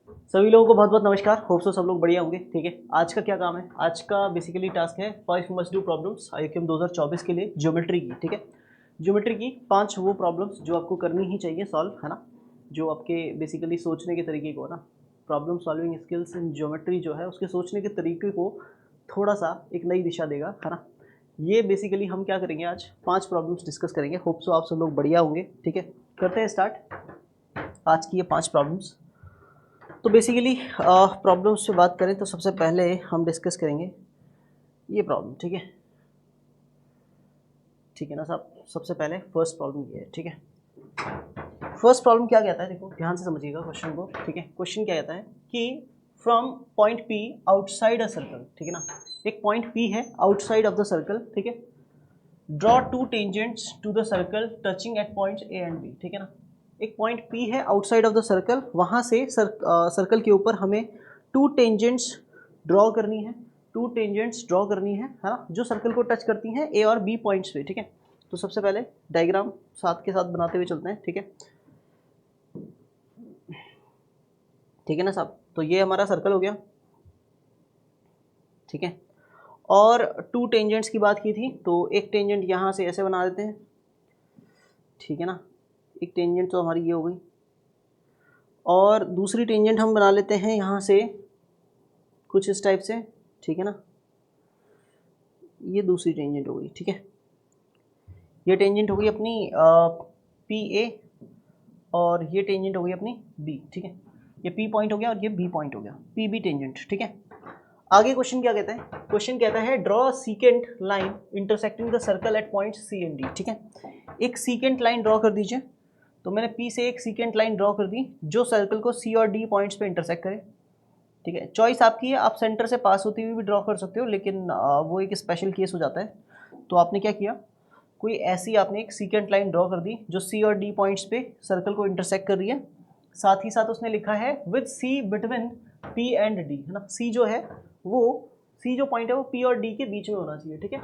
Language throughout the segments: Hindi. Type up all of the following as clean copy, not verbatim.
सभी लोगों को बहुत बहुत नमस्कार। होप सो सब लोग बढ़िया होंगे। ठीक है, आज का क्या काम है? आज का बेसिकली टास्क है 5 मस्ट डू प्रॉब्लम्स आईक्यूएम 2024 के लिए ज्योमेट्री की। ठीक है, ज्योमेट्री की 5 वो प्रॉब्लम्स जो आपको करनी ही चाहिए सॉल्व, है ना, जो आपके बेसिकली सोचने के तरीके को ना, problem solving skills in geometry जो है उसके सोचने के तरीके को थोड़ा सा एक नई दिशा देगा, है ना। ये बेसिकली हम क्या करेंगे, आज 5 प्रॉब्लम्स डिस्कस करेंगे। होप सो आप सब लोग बढ़िया होंगे। ठीक है, करते हैं स्टार्ट आज की ये 5 प्रॉब्लम्स। तो बेसिकली प्रॉब्लम्स से बात करें तो सबसे पहले हम डिस्कस करेंगे ये प्रॉब्लम। ठीक है, ठीक है ना साहब। सबसे पहले फर्स्ट प्रॉब्लम ये है। ठीक है, फर्स्ट प्रॉब्लम क्या कहता है, देखो ध्यान से समझिएगा क्वेश्चन को। ठीक है, क्वेश्चन क्या कहता है कि from point P outside a circle. ठीक है ना, एक पॉइंट पी है आउटसाइड ऑफ द सर्कल। ठीक है, draw two tangents to the circle touching at points A and B. ठीक है ना, एक पॉइंट पी है आउटसाइड ऑफ द सर्कल, वहाँ से सर्कल के ऊपर हमें टू टेंजेंट्स ड्रॉ करनी है। टू टेंजेंट्स ड्रॉ करनी है ना, जो सर्कल को टच करती हैं ए और बी पॉइंट्स पे। ठीक है, तो सबसे पहले डायग्राम साथ के साथ बनाते हुए चलते हैं। ठीक है, ठीक है ना साहब। तो ये हमारा सर्कल हो गया। ठीक है, और टू टेंजेंट्स की बात की थी तो एक टेंजेंट यहाँ से ऐसे बना देते हैं। ठीक है ना, एक टेंजेंट तो हमारी ये हो गई, और दूसरी टेंजेंट हम बना लेते हैं यहाँ से कुछ इस टाइप से। ठीक है ना, ये दूसरी टेंजेंट हो गई। ठीक है, ये टेंजेंट हो गई अपनी पी ए, और ये टेंजेंट हो गई अपनी बी। ठीक है, ये पी पॉइंट हो गया और ये बी पॉइंट हो गया, पी बी टेंजेंट। ठीक है, आगे क्वेश्चन क्या कहता है? क्वेश्चन कहता है draw secant line intersecting the circle at point C and D. ठीक है, एक सीकेंट लाइन ड्रॉ कर दीजिए। तो मैंने पी से एक सीकेंट लाइन ड्रॉ कर दी जो सर्कल को सी और डी पॉइंट्स पे इंटरसेक्ट करे। ठीक है, चॉइस आपकी है, आप सेंटर से पास होती हुई भी ड्रॉ कर सकते हो, लेकिन वो एक स्पेशल केस हो जाता है। तो आपने क्या किया, कोई ऐसी आपने एक सीकेंट लाइन ड्रॉ कर दी जो सी और डी पॉइंट्स पे सर्कल को इंटरसेक्ट कर रही है। साथ ही साथ उसने लिखा है with C between P and D, है ना। सी जो है वो, सी जो पॉइंट है वो पी और डी के बीच में होना चाहिए। ठीक है,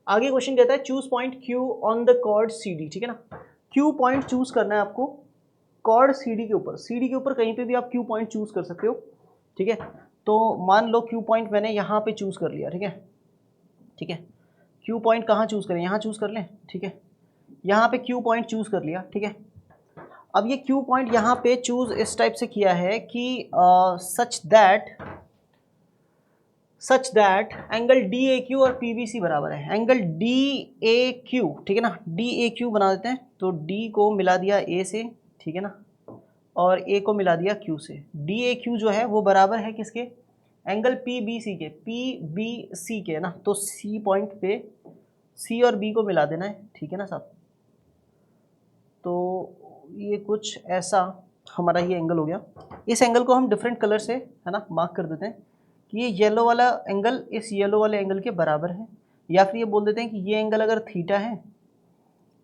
आगे क्वेश्चन कहता है choose point Q on the chord C D. ठीक है ना, क्यू पॉइंट चूज करना है आपको कॉर्ड सी डी के ऊपर। सी डी के ऊपर कहीं पे भी आप क्यू पॉइंट चूज कर सकते हो। ठीक है, तो मान लो क्यू पॉइंट मैंने यहाँ पे चूज कर लिया। ठीक है, ठीक है, क्यू पॉइंट कहाँ चूज करें, यहाँ चूज कर लें। ठीक है, यहाँ पे क्यू पॉइंट चूज कर लिया। ठीक है, अब ये क्यू पॉइंट यहाँ पे चूज इस टाइप से किया है कि such that angle D A Q और पी बी सी बराबर है एंगल डी ए क्यू। ठीक है ना, डी ए क्यू बना देते हैं। तो डी को मिला दिया ए से, ठीक है ना, और ए को मिला दिया क्यू से। डी ए क्यू जो है वो बराबर है किसके, एंगल पी बी सी के, पी बी सी के ना। तो सी पॉइंट पे सी और बी को मिला देना है। ठीक है ना साहब, तो ये कुछ ऐसा हमारा ये एंगल हो गया। इस एंगल को हम डिफरेंट कलर से, है ना, मार्क कर देते हैं कि ये येलो वाला एंगल इस येलो वाले एंगल के बराबर है, या फिर ये बोल देते हैं कि ये एंगल अगर थीटा है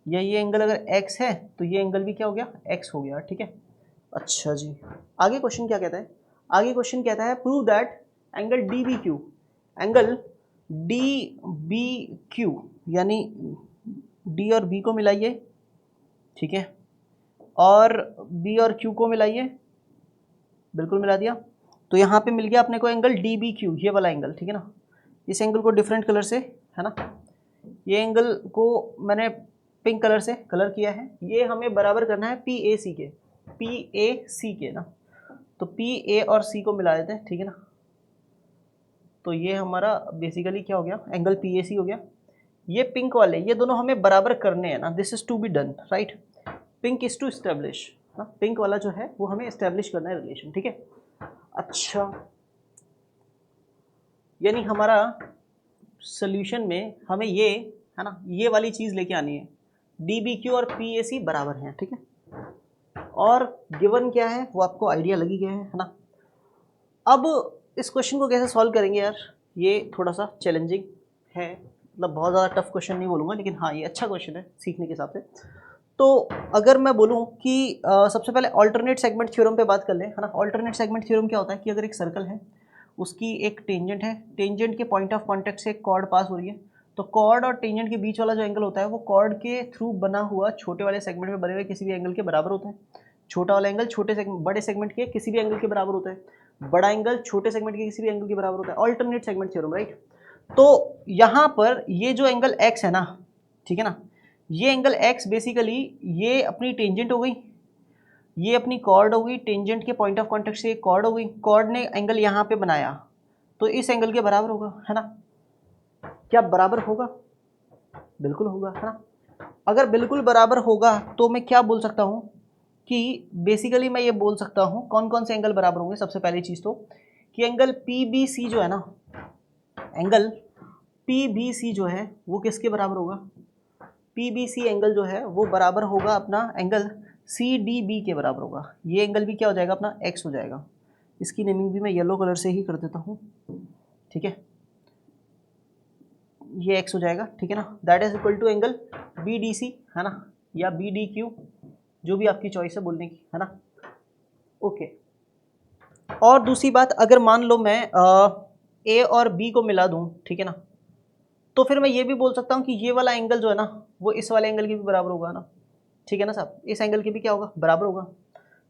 या ये एंगल अगर एक्स है तो ये एंगल भी क्या हो गया, एक्स हो गया। ठीक है, अच्छा जी, आगे क्वेश्चन क्या कहता है? आगे क्वेश्चन कहता है prove that angle D B Q, angle D B Q यानी डी और बी को मिलाइए। ठीक है, और बी और क्यू को मिलाइए, बिल्कुल मिला दिया। तो यहाँ पे मिल गया अपने को एंगल डी बी क्यू, ये वाला एंगल। ठीक है ना, इस एंगल को डिफरेंट कलर से, है ना, ये एंगल को मैंने पिंक कलर से कलर किया है। ये हमें बराबर करना है पी ए सी के, पी ए सी के ना। तो पी ए और सी को मिला देते हैं। ठीक है ना, तो ये हमारा बेसिकली क्या हो गया, एंगल पी ए सी हो गया। ये पिंक वाले ये दोनों हमें बराबर करने हैं ना, this is to be done right. Pink is to establish, pink वाला जो है वो हमें इस्टेब्लिश करना है रिलेशन। ठीक है, अच्छा, यानी हमारा सोल्यूशन में हमें ये, है ना, ये वाली चीज़ लेके आनी है, डी बी क्यू और पी ए सी बराबर हैं। ठीक है, और गिवन क्या है वो आपको आइडिया लगी गया है ना। अब इस क्वेश्चन को कैसे सॉल्व करेंगे यार, ये थोड़ा सा चैलेंजिंग है, मतलब बहुत ज़्यादा टफ क्वेश्चन नहीं बोलूँगा, लेकिन हाँ ये अच्छा क्वेश्चन है सीखने के हिसाब से। तो अगर मैं बोलूँ कि सबसे पहले अल्टरनेट सेगमेंट थ्योरम पे बात कर लें, है ना। अल्टरनेट सेगमेंट थ्योरम क्या होता है कि अगर एक सर्कल है, उसकी एक टेंजेंट है, टेंजेंट के पॉइंट ऑफ कॉन्टैक्ट से एक कॉर्ड पास हो रही है, तो कॉर्ड और टेंजेंट के बीच वाला जो एंगल होता है वो कॉर्ड के थ्रू बना हुआ छोटे वाले सेगमेंट में बने हुए किसी भी एंगल के बराबर होता है। छोटा वाला एंगल छोटे सेगमेंट बड़े सेगमेंट के किसी भी एंगल के बराबर होता है, बड़ा एंगल छोटे सेगमेंट के किसी भी एंगल के बराबर होता है, ऑल्टरनेट सेगमेंट थ्योरम, राइट। तो यहाँ पर ये जो एंगल x है ना, ठीक है ना, ये एंगल x बेसिकली ये अपनी टेंजेंट हो गई, ये अपनी कॉर्ड हो गई, टेंजेंट के पॉइंट ऑफ कॉन्टेक्ट से कॉर्ड हो गई, कॉर्ड ने एंगल यहाँ पे बनाया तो इस एंगल के बराबर होगा, है ना। क्या बराबर होगा? बिल्कुल होगा, है ना। अगर बिल्कुल बराबर होगा तो मैं क्या बोल सकता हूँ कि बेसिकली मैं ये बोल सकता हूँ कौन कौन से एंगल बराबर होंगे। सबसे पहली चीज़ तो कि एंगल PBC जो है ना, एंगल PBC जो है वो किसके बराबर होगा? PBC एंगल जो है वो बराबर होगा अपना एंगल CDB के बराबर होगा। ये एंगल भी क्या हो जाएगा? अपना x हो जाएगा। इसकी नेमिंग भी मैं येलो कलर से ही कर देता हूँ, ठीक है, ये x हो जाएगा, ठीक है ना। That is equal to angle BDC, है ना, या BDQ, जो भी आपकी चॉइस है बोलने की, है ना। ओके। और दूसरी बात, अगर मान लो मैं A और B को मिला दूं, ठीक है ना, तो फिर मैं ये भी बोल सकता हूँ कि ये वाला एंगल जो है ना वो इस वाले एंगल के भी बराबर होगा ना, ठीक है ना साहब, इस एंगल के भी क्या होगा? बराबर होगा,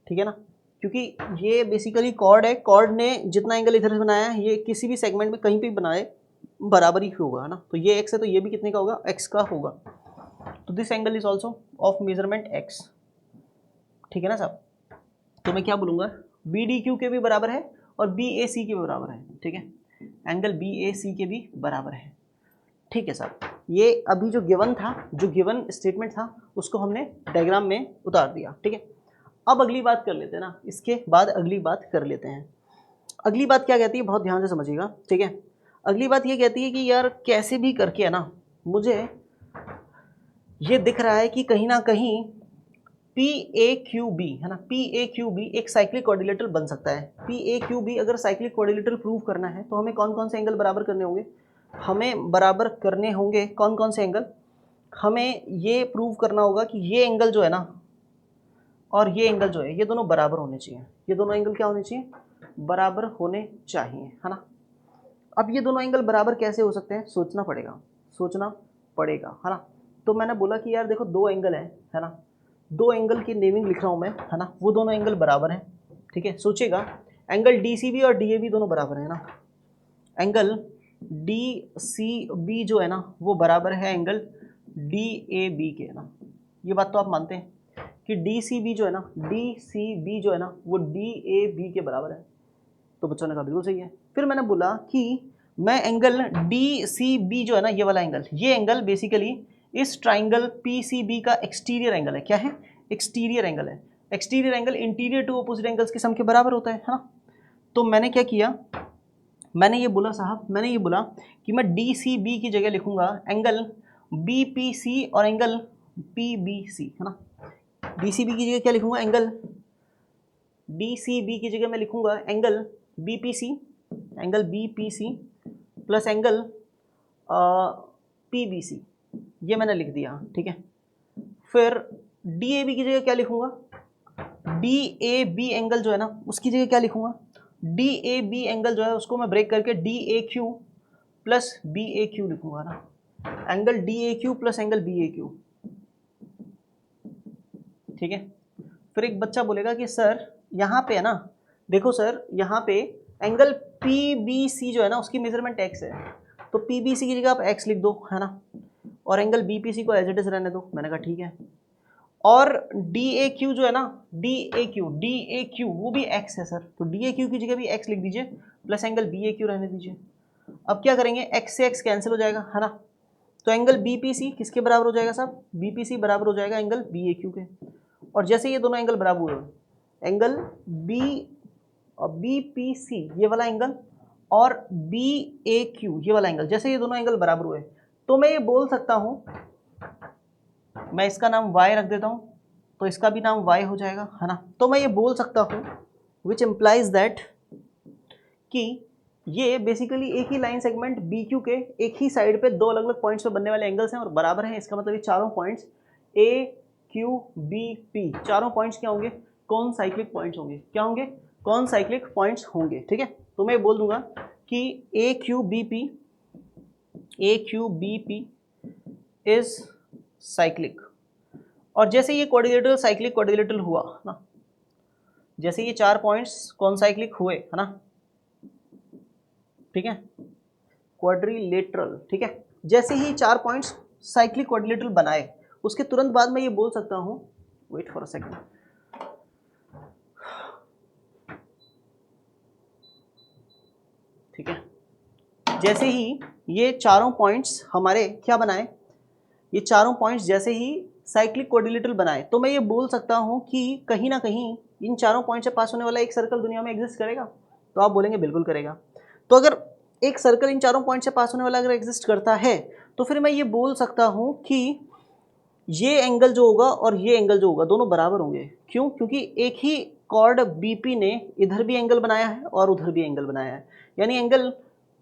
ठीक है ना, क्योंकि ये बेसिकली कॉर्ड है, कॉर्ड ने जितना एंगल इधर से बनाया है ये किसी भी सेगमेंट में कहीं पे बनाए बराबर ही होगा, है ना। तो ये x है तो ये भी कितने का होगा? x का होगा। तो this angle is also of measurement x, ठीक है ना साहब। तो मैं क्या बोलूँगा? BDQ के भी बराबर है और BAC के भी बराबर है, ठीक है, एंगल BAC के भी बराबर है, ठीक है साहब। ये अभी जो गिवन था, जो गिवन स्टेटमेंट था उसको हमने डायग्राम में उतार दिया, ठीक है। अब अगली बात कर लेते हैं ना, इसके बाद अगली बात कर लेते हैं। अगली बात क्या कहती है? बहुत ध्यान से समझिएगा, ठीक है। अगली बात ये कहती है कि यार कैसे भी करके है ना, मुझे ये दिख रहा है कि कहीं ना कहीं PAQB, है ना, PAQB एक साइक्लिक क्वाड्रिलेटरल बन सकता है। PAQB अगर साइक्लिक क्वाड्रिलेटरल प्रूव करना है तो हमें कौन कौन से एंगल बराबर करने होंगे? हमें बराबर करने होंगे कौन कौन से एंगल? हमें ये प्रूव करना होगा कि ये एंगल जो है ना और ये एंगल जो है ये दोनों बराबर होने चाहिए। ये दोनों एंगल क्या होने चाहिए? बराबर होने चाहिए, है ना। अब ये दोनों एंगल बराबर कैसे हो सकते हैं? सोचना पड़ेगा, सोचना पड़ेगा, है ना। तो मैंने बोला कि यार देखो दो एंगल है ना, दो एंगल की नेमिंग लिख रहा हूँ मैं, है ना, वो दोनों एंगल बराबर हैं, ठीक है। सोचिएगा एंगल DCB और DAB दोनों बराबर है ना, एंगल DCB जो है ना वो बराबर है एंगल DAB के, ना। ये बात तो आप मानते हैं कि DCB जो है ना, DCB जो है ना वो DAB के बराबर है। तो बच्चों ने कहा बिल्कुल सही है। फिर मैंने बोला कि मैं एंगल DCB जो है ना, ये वाला एंगल, ये एंगल बेसिकली इस ट्राइंगल PCB का एक्सटीरियर एंगल है। क्या है? एक्सटीरियर एंगल है। Exterior angle interior two opposite angles के सम के बराबर होता है ना। तो मैंने क्या किया? मैंने ये बोला साहब, मैंने ये बोला कि मैं DCB की जगह लिखूंगा एंगल BPC और एंगल PBC, है ना। DCB की जगह क्या लिखूंगा? एंगल DCB की जगह मैं लिखूंगा angle BPC, angle BPC plus angle PBC, ये मैंने लिख दिया, ठीक है। फिर DAB की जगह क्या लिखूंगा? DAB एंगल जो है ना उसकी जगह क्या लिखूंगा? DAB एंगल जो है उसको मैं ब्रेक करके DAQ प्लस BAQ लिखूंगा ना, angle DAQ plus angle BAQ, ठीक है। फिर एक बच्चा बोलेगा कि सर यहाँ पे है ना, देखो सर यहाँ पे एंगल PBC जो है ना उसकी मेजरमेंट x है, तो PBC की जगह आप x लिख दो, है ना, और एंगल BPC को एज इट इज रहने दो। मैंने कहा ठीक है। और DAQ जो है ना, DAQ वो भी x है सर, तो DAQ की जगह भी x लिख दीजिए प्लस एंगल BAQ रहने दीजिए। अब क्या करेंगे? x से x कैंसिल हो जाएगा, है ना, तो एंगल BPC किसके बराबर हो जाएगा साहब? BPC बराबर हो जाएगा एंगल BAQ के। और जैसे ये दोनों एंगल बराबर हुए, एंगल BPC ये वाला एंगल और BAQ ये वाला एंगल, जैसे ये दोनों एंगल बराबर हुए तो मैं ये बोल सकता हूं, मैं इसका नाम y रख देता हूं तो इसका भी नाम y हो जाएगा, है ना। तो मैं ये बोल सकता हूं विच इम्प्लाइज दैट कि ये बेसिकली एक ही लाइन सेगमेंट BQ के एक ही साइड पे दो अलग अलग पॉइंट्स पे बनने वाले एंगल्स हैं और बराबर हैं। इसका मतलब ये चारों पॉइंट्स AQBP चारों पॉइंट्स क्या होंगे? कौन साइक्लिक पॉइंट्स होंगे? क्या होंगे? कौन साइक्लिक पॉइंट्स होंगे, ठीक है। तो मैं बोल दूंगा कि AQBP इज साइक्लिक। और जैसे ये क्वाड्रिलेटरल साइक्लिक क्वाड्रिलेटरल हुआ ना, जैसे ये 4 पॉइंट्स कॉन्साइक्लिक हुए है ना, ठीक है, क्वाड्रिलेटरल, ठीक है, जैसे ही 4 पॉइंट्स साइक्लिक क्वाड्रिलेटरल बनाए उसके तुरंत बाद मैं ये बोल सकता हूँ, वेट फॉर अ सेकेंड, ठीक है, जैसे ही ये चारों पॉइंट्स हमारे क्या बनाए, ये चारों पॉइंट्स जैसे ही साइक्लिक क्वाड्रिलेटरल बनाए तो मैं ये बोल सकता हूँ कि कहीं ना कहीं इन चारों पॉइंट से पास होने वाला एक सर्कल दुनिया में एग्जिस्ट करेगा। तो आप बोलेंगे बिल्कुल करेगा। तो अगर एक सर्कल इन चारों पॉइंट से पास होने वाला अगर एग्जिस्ट करता है तो फिर मैं ये बोल सकता हूँ कि ये एंगल जो होगा और ये एंगल जो होगा दोनों बराबर होंगे। क्यों? क्योंकि एक ही कॉर्ड बीपी ने इधर भी एंगल बनाया है और उधर भी एंगल बनाया है, यानी एंगल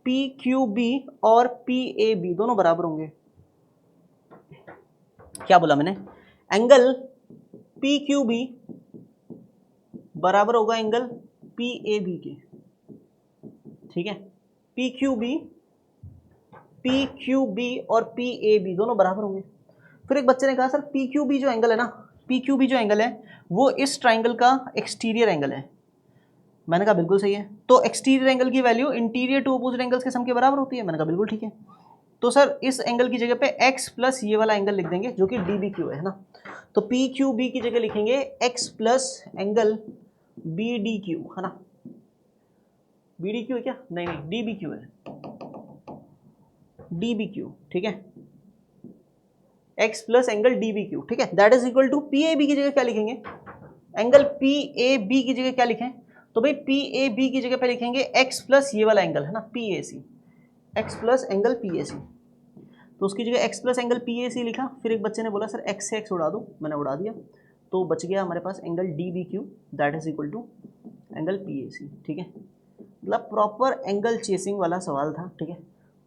पी क्यू बी और पी ए बी दोनों बराबर होंगे। क्या बोला मैंने? एंगल पी क्यू बी बराबर होगा एंगल पी ए बी के, ठीक है, पी क्यू बी और पी ए बी दोनों बराबर होंगे। फिर एक बच्चे ने कहा सर पी क्यू बी जो एंगल है ना, पी क्यू बी जो एंगल है वो इस ट्राइंगल का एक्सटीरियर एंगल है। मैंने कहा बिल्कुल सही है। तो एक्सटीरियर एंगल की value interior two opposite angles के सम के बराबर होती है। मैंने कहा बिल्कुल ठीक है। तो सर इस एंगल की जगह पे x प्लस ये वाला एंगल लिख देंगे जो कि डी बी क्यू है ना, तो पी क्यू बी की जगह लिखेंगे x plus angle B D Q, है ना, बी डी क्यू है क्या? नहीं नहीं, डी बी क्यू है, डी बी क्यू, ठीक है, x plus angle D B Q, ठीक है, that is equal to P A B की जगह क्या लिखेंगे, एंगल पी ए बी की जगह क्या लिखें, तो भाई पी ए बी की जगह पे लिखेंगे x प्लस ये वाला एंगल है ना P A C, x plus angle P A C, तो उसकी जगह x plus angle P A C लिखा। फिर एक बच्चे ने बोला सर x से x उड़ा दो, मैंने उड़ा दिया, तो बच गया हमारे पास angle D B Q that is equal to angle P A C, ठीक है, मतलब प्रॉपर एंगल चेसिंग वाला सवाल था, ठीक है,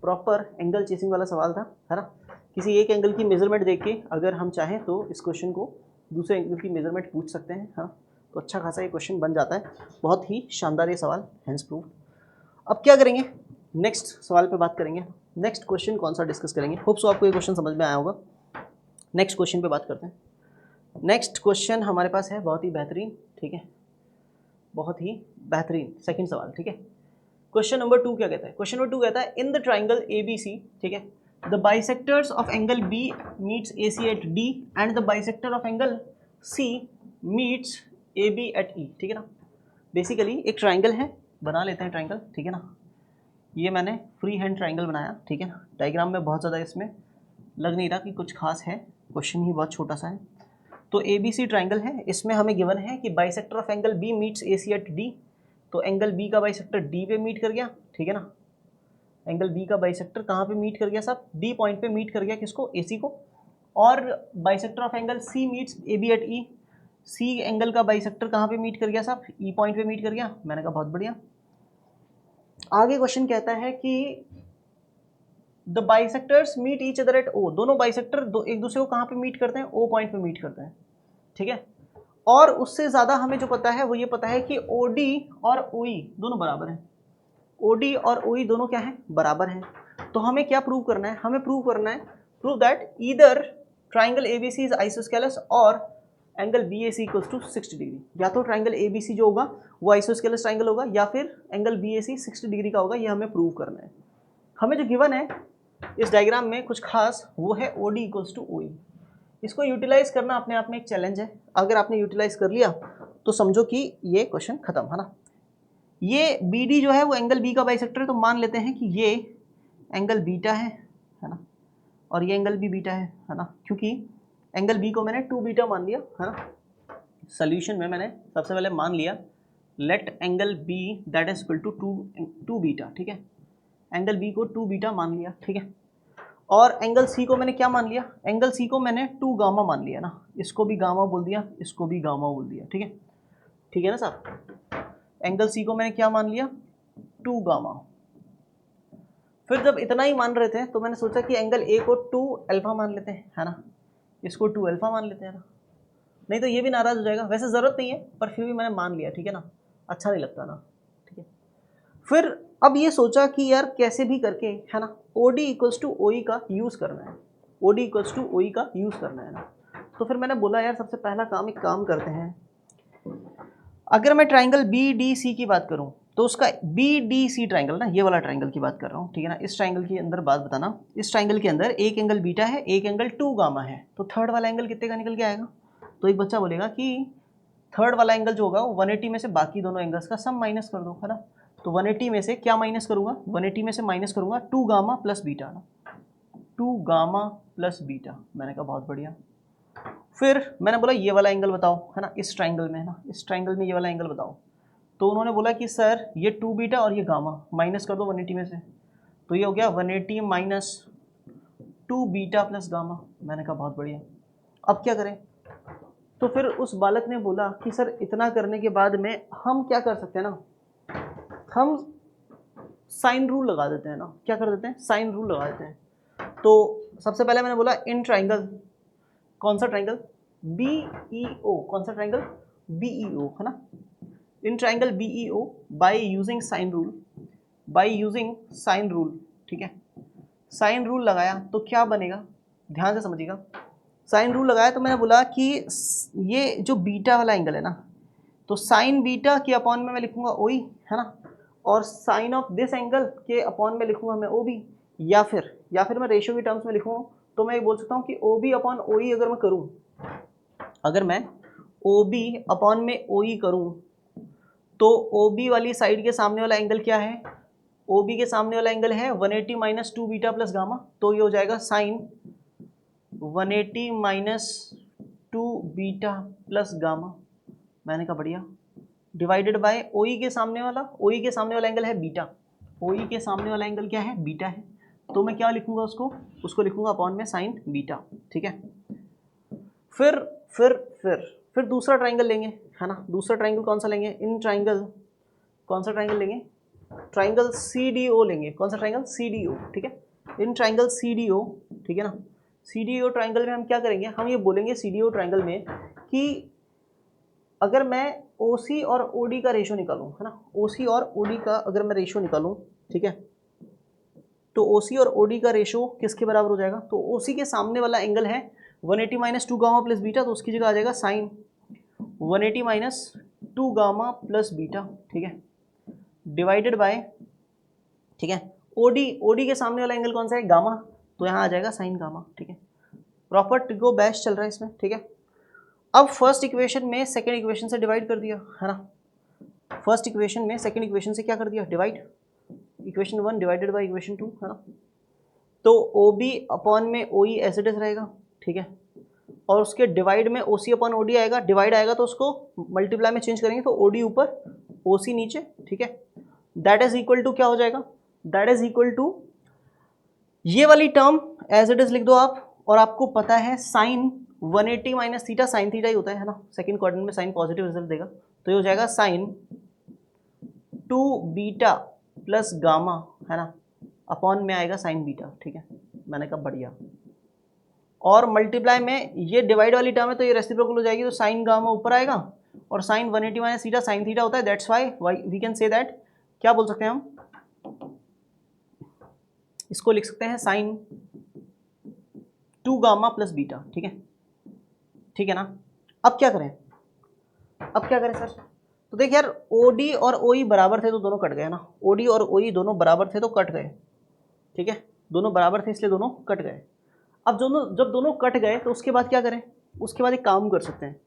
प्रॉपर एंगल चेसिंग वाला सवाल था, है ना। किसी एक एंगल की मेजरमेंट देख के अगर हम चाहें तो इस क्वेश्चन को दूसरे एंगल की मेजरमेंट पूछ सकते हैं, हाँ, तो अच्छा खासा ये क्वेश्चन बन जाता है। बहुत ही शानदार ये सवाल, हेंस प्रूव। अब क्या करेंगे, नेक्स्ट सवाल पे बात करेंगे। नेक्स्ट क्वेश्चन कौन सा डिस्कस करेंगे, होप सो आपको ये क्वेश्चन समझ में आया होगा। नेक्स्ट क्वेश्चन पे बात करते हैं। नेक्स्ट क्वेश्चन हमारे पास है बहुत ही बेहतरीन, ठीक है, बहुत ही बेहतरीन सेकंड सवाल, ठीक है। क्वेश्चन नंबर 2 क्या कहता है? क्वेश्चन नंबर 2 कहता है in the triangle A B C, ठीक है, the bisectors of angle B meets A C at D and the bisector of angle C meets A B at E, ठीक है ना। बेसिकली एक ट्राइंगल है, बना लेते हैं ट्राइंगल, ठीक है ना। ये मैंने फ्री हैंड ट्राइंगल बनाया, ठीक है ना, डायग्राम में बहुत ज़्यादा इसमें लग नहीं रहा कि कुछ खास है, क्वेश्चन ही बहुत छोटा सा है। तो ए बी सी ट्राइंगल है, इसमें हमें गिवन है कि bisector of angle B meets A C at D, तो एंगल बी का बाइसेक्टर डी पे मीट कर गया, ठीक है ना, एंगल बी का बाइसेक्टर कहाँ पे मीट कर गया साहब? डी पॉइंट पे मीट कर गया, किसको? ए सी को। और bisector of angle C meets A B at E, C angle का बाइसेक्टर कहाँ पे मीट कर गया साहब? ई पॉइंट पे मीट कर गया। मैंने कहा बहुत बढ़िया। आगे क्वेश्चन कहता है कि the bisectors meet each other at O, दोनों बाइसेक्टर एक दूसरे को कहाँ पे मीट करते हैं? ओ पॉइंट पे मीट करते हैं, ठीक है। और उससे ज़्यादा हमें जो पता है वो ये पता है कि ओ डी और ओ ई दोनों बराबर हैं, ओ डी और ओ ई दोनों क्या हैं? बराबर हैं। तो हमें क्या प्रूव करना है? हमें प्रूव करना है, prove that either triangle A B C is isosceles और angle B A C equals to 60 degree. या तो ट्राइंगल ए बी सी जो होगा वो आइसोस्केलस ट्राइंगल होगा या फिर angle B A C 60 degree का होगा, ये हमें प्रूव करना है। हमें जो गिवन है इस डायग्राम में कुछ खास, वो है O D equals to O E. इसको यूटिलाइज करना अपने आप में एक चैलेंज है। अगर आपने यूटिलाइज कर लिया तो समझो कि ये क्वेश्चन खत्म, है ना। ये बी डी जो है वो एंगल बी का बाइसेक्टर है, तो मान लेते हैं कि ये एंगल बीटा है ना, और ये एंगल भी बीटा है ना, क्योंकि एंगल बी को मैंने 2 बीटा मान लिया, है ना। सोल्यूशन में मैंने सबसे पहले मान लिया let angle B that is equal to 2 beta, ठीक है, एंगल बी को 2 बीटा मान लिया, ठीक है। और एंगल सी को मैंने क्या मान लिया? एंगल सी को मैंने 2 गामा मान लिया ना, इसको भी गामा बोल दिया, इसको भी गामा बोल दिया, ठीक है, ठीक है ना साहब। एंगल सी को मैंने क्या मान लिया? 2 गामा। फिर जब इतना ही मान रहे थे तो मैंने सोचा कि एंगल ए को 2 अल्फा मान लेते हैं, है ना, इसको 2 अल्फा मान लेते हैं ना, नहीं तो ये भी नाराज़ हो जाएगा। वैसे ज़रूरत नहीं है पर फिर भी मैंने मान लिया, ठीक है ना, अच्छा नहीं लगता ना, ठीक है। फिर अब ये सोचा कि यार कैसे भी करके, है ना, O D equals to O E का यूज़ करना है, O D equals to O E का यूज़ करना है ना। तो फिर मैंने बोला यार सबसे पहला काम, एक काम करते हैं, अगर मैं ट्राइंगल बी डी सी की बात करूं तो उसका बी डी सी ट्राइंगल ना, ये वाला ट्राइंगल की बात कर रहा हूँ, ठीक है ना। इस ट्राइंगल के अंदर बात बताना, इस ट्राइंगल के अंदर एक एंगल बीटा है, एक एंगल 2 गामा है, तो थर्ड वाला एंगल कितने का निकल के आएगा? तो एक बच्चा बोलेगा कि थर्ड वाला एंगल जो होगा वो 180 में से बाकी दोनों एंगल्स का सम माइनस कर दो, है ना। तो 180 में से क्या माइनस करूंगा? 180 में से माइनस करूंगा 2 गामा प्लस बीटा ना, 2 गामा प्लस बीटा। मैंने कहा बहुत बढ़िया। फिर मैंने बोला ये वाला एंगल बताओ, है ना, इस ट्राइंगल में, है ना, इस ट्राइंगल में ये वाला एंगल बताओ। तो उन्होंने बोला कि सर ये 2 बीटा और ये गामा माइनस कर दो 180 में से, तो ये हो गया 180 माइनस 2 बीटा प्लस गामा। मैंने कहा बहुत बढ़िया। अब क्या करें? तो फिर उस बालक ने बोला कि सर इतना करने के बाद में हम क्या कर सकते हैं ना, हम साइन रूल लगा देते हैं ना। क्या कर देते हैं? साइन रूल लगा देते हैं। तो सबसे पहले मैंने बोला इन ट्राइंगल, कौन सा ट्राइंगल? बी ई ओ। कौन सा ट्राइंगल? बी ई ओ, है ना। In triangle B E O by using sine rule, by using sine rule, ठीक है। साइन रूल लगाया तो क्या बनेगा, ध्यान से समझिएगा। साइन रूल लगाया तो मैंने बोला कि ये जो बीटा वाला एंगल है ना, तो साइन बीटा के अपॉन में मैं लिखूंगा ओ ई, है ना, और साइन ऑफ दिस एंगल के अपॉन में लिखूंगा मैं ओ बी, या फिर मैं रेशियो की टर्म्स में लिखूँ तो मैं ये बोल सकता हूँ कि ओ बी अपॉन ओ ई अगर मैं करूँ, अगर मैं ओ बी अपॉन में ओ ई करूँ तो ओ बी वाली साइड के सामने वाला एंगल क्या है? ओ बी के सामने वाला एंगल है 180 माइनस 2 बीटा प्लस गामा, तो ये हो जाएगा sine 180 minus 2 beta plus gamma. मैंने कहा बढ़िया। डिवाइडेड बाय ओ ई के सामने वाला, ओ ई के सामने वाला एंगल है बीटा, ओ ई के सामने वाला एंगल क्या है? बीटा है। तो मैं क्या लिखूंगा उसको लिखूंगा अपॉन में साइन बीटा, ठीक है। फिर फिर फिर दूसरा ट्राइंगल लेंगे, है ना। दूसरा ट्राइंगल कौन सा लेंगे? इन ट्राइंगल, कौन सा ट्राइंगल लेंगे? ट्राइंगल सी डी ओ लेंगे। कौन सा ट्राइंगल? सी डी ओ, ठीक है। In triangle C D O, ठीक है ना। सी डी ओ ट्राइंगल में हम क्या करेंगे? हम ये बोलेंगे सी डी ओ ट्राइंगल में कि अगर मैं ओ सी और ओ डी का रेशो निकालूं, है ना, ओ सी और ओ डी का अगर मैं रेशो निकालूं, ठीक है, तो ओ सी और ओ डी का रेशो किसके बराबर हो जाएगा? तो ओ सी के सामने वाला एंगल है 180 माइनस 2 गामा प्लस बीटा, तो उसकी जगह आ जाएगा sine 180 minus 2 gamma plus beta, ठीक है, डिवाइडेड बाय, ठीक है, ओडी के सामने वाला एंगल कौन सा है? गामा, तो यहाँ आ जाएगा साइन गामा, ठीक है। प्रॉपर ट्रिगो बैश चल रहा है इसमें, ठीक है। अब फर्स्ट इक्वेशन में सेकंड इक्वेशन से डिवाइड कर दिया, है ना। फर्स्ट इक्वेशन में सेकंड इक्वेशन से क्या कर दिया? Divide. Equation 1 divided by equation 2, है ना। तो ओ बी अपॉन में ओ ई एज इट इज रहेगा, ठीक है, और उसके डिवाइड में ओ सी अपॉन ओ डी आएगा। डिवाइड आएगा तो उसको मल्टीप्लाई में चेंज करेंगे, तो ओ डी ऊपर ओ सी नीचे, ठीक है। दैट इज इक्वल टू क्या हो जाएगा? दैट इज इक्वल टू ये वाली टर्म एज इट इज लिख दो आप, और आपको पता है sine 180 minus theta sine theta ही होता है ना। सेकंड क्वाड्रेंट में साइन पॉजिटिव रिजल्ट देगा, तो ये हो जाएगा साइन 2 बीटा प्लस गामा, है ना, अपॉन में आएगा साइन बीटा, ठीक है। मैंने कहा बढ़िया। और मल्टीप्लाई में ये डिवाइड वाली टर्म है तो ये रेसिप्रोकल हो जाएगी, तो साइन गामा ऊपर आएगा और sine 180 minus theta sine theta होता है। That's why we can say that, क्या बोल सकते हैं हम, इसको लिख सकते हैं साइन 2 गामा प्लस बीटा, ठीक है, ठीक है ना। अब क्या करें? अब क्या करें सर? तो देख यार, ओडी और ओई बराबर थे तो दोनों कट गए ना। ओडी और ओई दोनों बराबर थे तो कट गए, ठीक है, दोनों बराबर थे इसलिए दोनों कट गए। अब जब दोनों कट गए तो उसके बाद क्या करें? उसके बाद एक काम कर सकते हैं,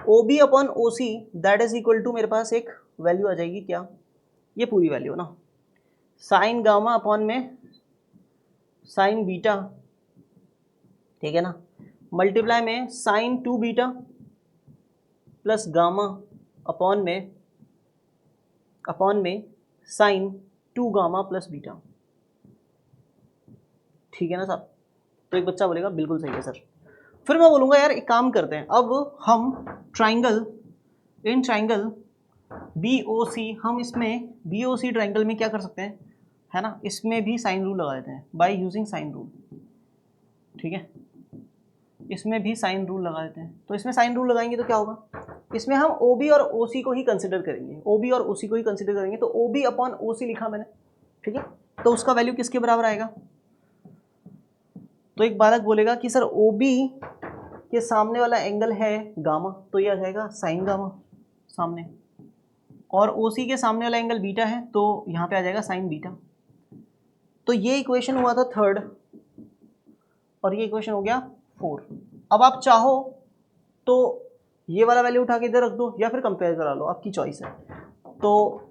O B upon O C that is equal to, मेरे पास एक वैल्यू आ जाएगी, क्या? ये पूरी वैल्यू ना, साइन गामा अपॉन में साइन बीटा, ठीक है ना, मल्टीप्लाई में sine 2 beta plus gamma upon में साइन 2 गामा प्लस बीटा, ठीक है ना साहब। तो एक बच्चा बोलेगा बिल्कुल सही है सर। फिर मैं बोलूँगा यार एक काम करते हैं, अब हम triangle, in triangle B O C, हम इसमें बी ओ सी ट्राइंगल में क्या कर सकते हैं, है ना, इसमें भी साइन रूल लगा देते हैं बाय यूजिंग साइन रूल, ठीक है, इसमें भी साइन रूल लगा देते हैं। तो इसमें साइन रूल लगाएंगे तो क्या होगा? इसमें हम ओ बी और ओ सी को ही कंसिडर करेंगे, ओ बी और ओ सी को ही कंसिडर करेंगे। तो ओ बी अपॉन ओ सी लिखा मैंने, ठीक है, तो उसका वैल्यू किसके बराबर आएगा? तो एक बालक बोलेगा कि सर ओ बी के सामने वाला एंगल है गामा, तो ये आ जाएगा साइन गामा सामने, और OC के सामने वाला एंगल बीटा है, तो यहाँ पे आ जाएगा साइन बीटा। तो ये इक्वेशन हुआ था थर्ड और ये इक्वेशन हो गया 4। अब आप चाहो तो ये वाला वैल्यू उठा के इधर रख दो या फिर कंपेयर करा लो, आपकी चॉइस है। तो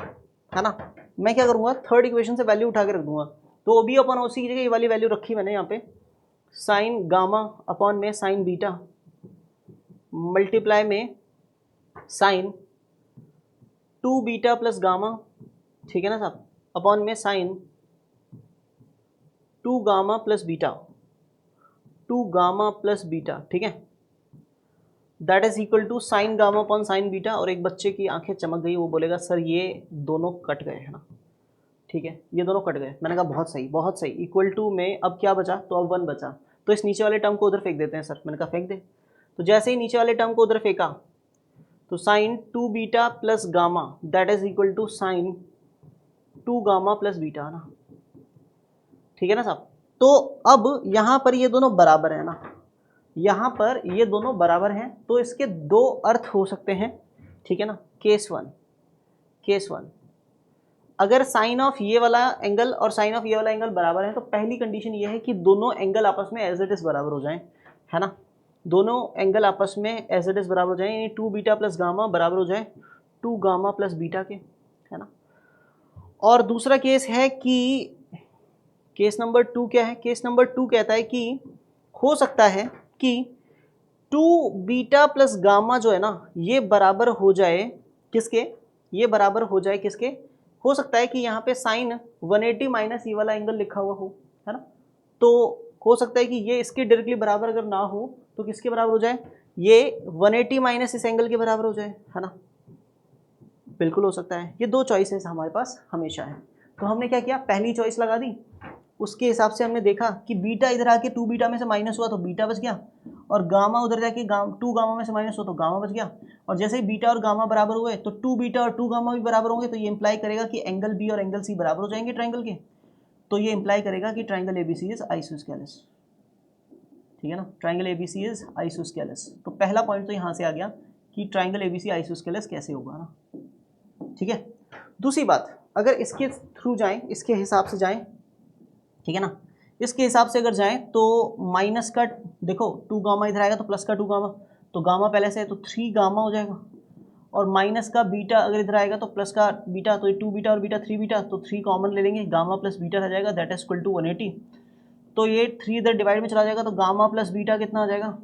है ना, मैं क्या करूँगा, थर्ड इक्वेशन से वैल्यू उठा के रख दूंगा। तो OB अपॉन OC की जगह ये वाली वैल्यू रखी मैंने यहाँ पे, साइन गामा अपॉन में साइन बीटा मल्टीप्लाई में साइन 2 बीटा प्लस गामा, ठीक है ना साहब, अपॉन में sine 2 gamma plus beta, 2 gamma plus beta, ठीक है, that is equal to sine gamma upon sine beta. और एक बच्चे की आंखें चमक गई, वो बोलेगा सर ये दोनों कट गए, है ना, ठीक है, ये दोनों कट गए। मैंने कहा बहुत सही बहुत सही। इक्वल टू में अब क्या बचा, तो अब 1 बचा, तो इस नीचे वाले टर्म को उधर फेंक देते हैं सर। मैंने कहा फेंक दे। तो जैसे ही नीचे वाले टर्म को उधर फेंका तो sine 2 beta plus gamma that is equal to sine 2 gamma plus beta ना, ठीक है ना साहब। तो अब यहाँ पर ये दोनों बराबर है ना, यहाँ पर ये दोनों बराबर हैं, तो इसके दो अर्थ हो सकते हैं, ठीक है ना। केस वन, अगर साइन ऑफ ये वाला एंगल और साइन ऑफ ये वाला एंगल बराबर है तो पहली कंडीशन ये है कि दोनों एंगल आपस में एज इट इज बराबर हो जाएं, है ना, दोनों एंगल आपस में एज इट इज बराबर हो जाएं, यानी 2 बीटा प्लस गामा बराबर हो जाए 2 गामा प्लस बीटा के, है ना। और दूसरा केस है कि केस नंबर 2 क्या है, केस नंबर 2 कहता है कि हो सकता है कि 2 बीटा प्लस गामा जो है ना ये बराबर हो जाए किसके, ये बराबर हो जाए किसके, हो सकता है कि यहाँ पे साइन 180 माइनस ये वाला एंगल लिखा हुआ हो, है ना। तो हो सकता है कि ये इसके डायरेक्टली बराबर अगर ना हो तो किसके बराबर हो जाए, ये 180 माइनस इस एंगल के बराबर हो जाए, है ना, बिल्कुल हो सकता है। ये दो चॉइसेस हमारे पास हमेशा है। तो हमने क्या किया, पहली चॉइस लगा दी, उसके हिसाब से हमने देखा कि बीटा इधर आके 2 बीटा में से माइनस हुआ तो बीटा बच गया, और गामा उधर जाके 2 गामा में से माइनस हुआ तो गामा बच गया। और जैसे ही बीटा और गामा बराबर हुए तो 2 बीटा और 2 गामा भी बराबर होंगे, तो ये इंप्लाई करेगा कि एंगल बी और एंगल सी बराबर हो जाएंगे ट्राइंगल के। तो ये इंप्लाई करेगा कि ट्राइंगल एबीसी इज आइसोस्केलस, ठीक है ना, ट्राइंगल एबीसी इज आइसोस्केलस। तो पहला पॉइंट तो यहाँ से आ गया कि ट्राइंगल एबीसी आइसोस्केलस कैसे होगा ना, ठीक है। दूसरी बात, अगर इसके थ्रू जाएं, इसके हिसाब से जाएं, ठीक है ना, इसके हिसाब से अगर जाएं तो माइनस का देखो 2 गामा इधर आएगा तो प्लस का 2 गामा, तो गामा पहले से है तो 3 गामा हो जाएगा, और माइनस का बीटा अगर इधर आएगा तो प्लस का बीटा, तो 2 बीटा और बीटा 3 बीटा, तो 3 कॉमन ले लेंगे, गामा प्लस बीटा रह जाएगा, दैट इज इक्वल टू 180। तो ये 3 इधर डिवाइड में चला जाएगा तो गामा प्लस बीटा कितना आ जाएगा,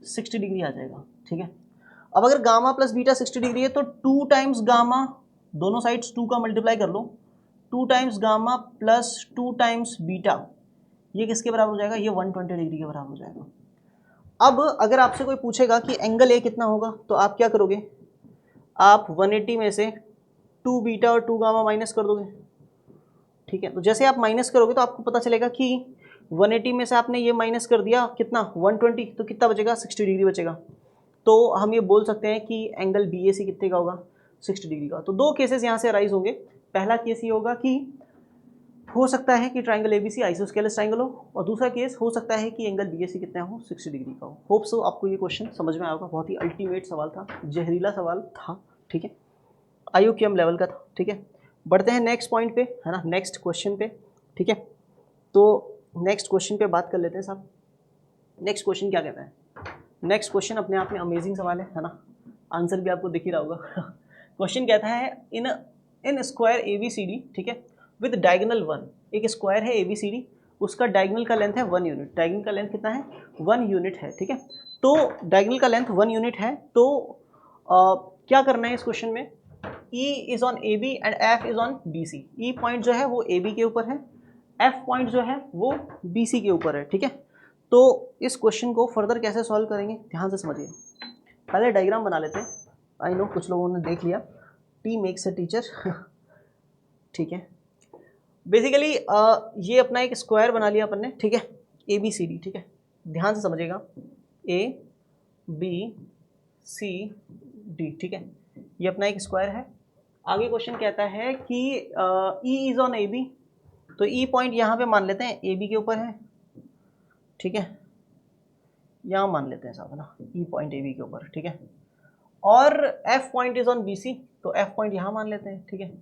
60 डिग्री आ जाएगा, ठीक है। अब अगर गामा प्लस बीटा 60 डिग्री है तो 2 टाइम्स गामा, दोनों साइड्स 2 का मल्टीप्लाई कर लो, 2 times gamma plus 2 times beta, ये किसके बराबर हो जाएगा, ये 120 डिग्री के बराबर हो जाएगा। अब अगर आपसे कोई पूछेगा कि एंगल ए कितना होगा तो आप क्या करोगे, आप 180 में से 2 बीटा और 2 गामा माइनस कर दोगे, ठीक है। तो जैसे आप माइनस करोगे तो आपको पता चलेगा कि 180 में से आपने ये माइनस कर दिया कितना 120, तो कितना बचेगा 60 डिग्री बचेगा। तो हम ये बोल सकते हैं कि एंगल बी ए सी कितने का होगा, 60 डिग्री का। तो दो केसेस यहाँ से अराइज होंगे। पहला केस ये होगा कि हो सकता है कि ट्राइंगल एबीसी आइसोस्केलस ट्राइंगल हो, और दूसरा केस हो सकता है कि एंगल बीएसी कितना हो, 60 डिग्री का हो। होप सो आपको ये क्वेश्चन समझ में आएगा। बहुत ही अल्टीमेट सवाल था, जहरीला सवाल था, ठीक है, IUQM लेवल का था, ठीक है। बढ़ते हैं नेक्स्ट पॉइंट पे, है ना, नेक्स्ट क्वेश्चन पे, ठीक है। तो नेक्स्ट क्वेश्चन पे बात कर लेते हैं साहब। नेक्स्ट क्वेश्चन क्या कहता है, नेक्स्ट क्वेश्चन अपने आप में अमेजिंग सवाल है ना, आंसर भी आपको दिख ही रहा होगा। क्वेश्चन कहता है इन स्क्वायर ABCD, ठीक है, विद डायगोनल 1, एक स्क्वायर है ABCD, उसका डायगोनल का लेंथ है 1 यूनिट। डायगोनल का लेंथ कितना है, 1 यूनिट है, ठीक है। तो डायगोनल का लेंथ 1 यूनिट है, तो क्या करना है इस क्वेश्चन में, E is on AB and F is on BC। E point जो है वो AB के ऊपर है, F पॉइंट जो है वो BC के ऊपर है, ठीक है। तो इस क्वेश्चन को फर्दर कैसे सॉल्व करेंगे, ध्यान से समझिए। पहले डायग्राम बना लेते हैं। आई नो कुछ लोगों ने देख लिया, टी मेक्स अ टीचर, ठीक है। बेसिकली ये अपना एक स्क्वायर बना लिया अपन ने, ठीक है, ABCD, ठीक है, ध्यान से समझिएगा, ABCD, ठीक है, ये अपना एक स्क्वायर है। आगे क्वेश्चन कहता है कि E इज ऑन AB, तो E पॉइंट यहाँ पे मान लेते हैं AB के ऊपर है, ठीक है, यहाँ मान लेते हैं साहब, है ना, E पॉइंट AB के ऊपर, ठीक है। और F point is on BC, तो F पॉइंट यहां मान लेते हैं, ठीक है।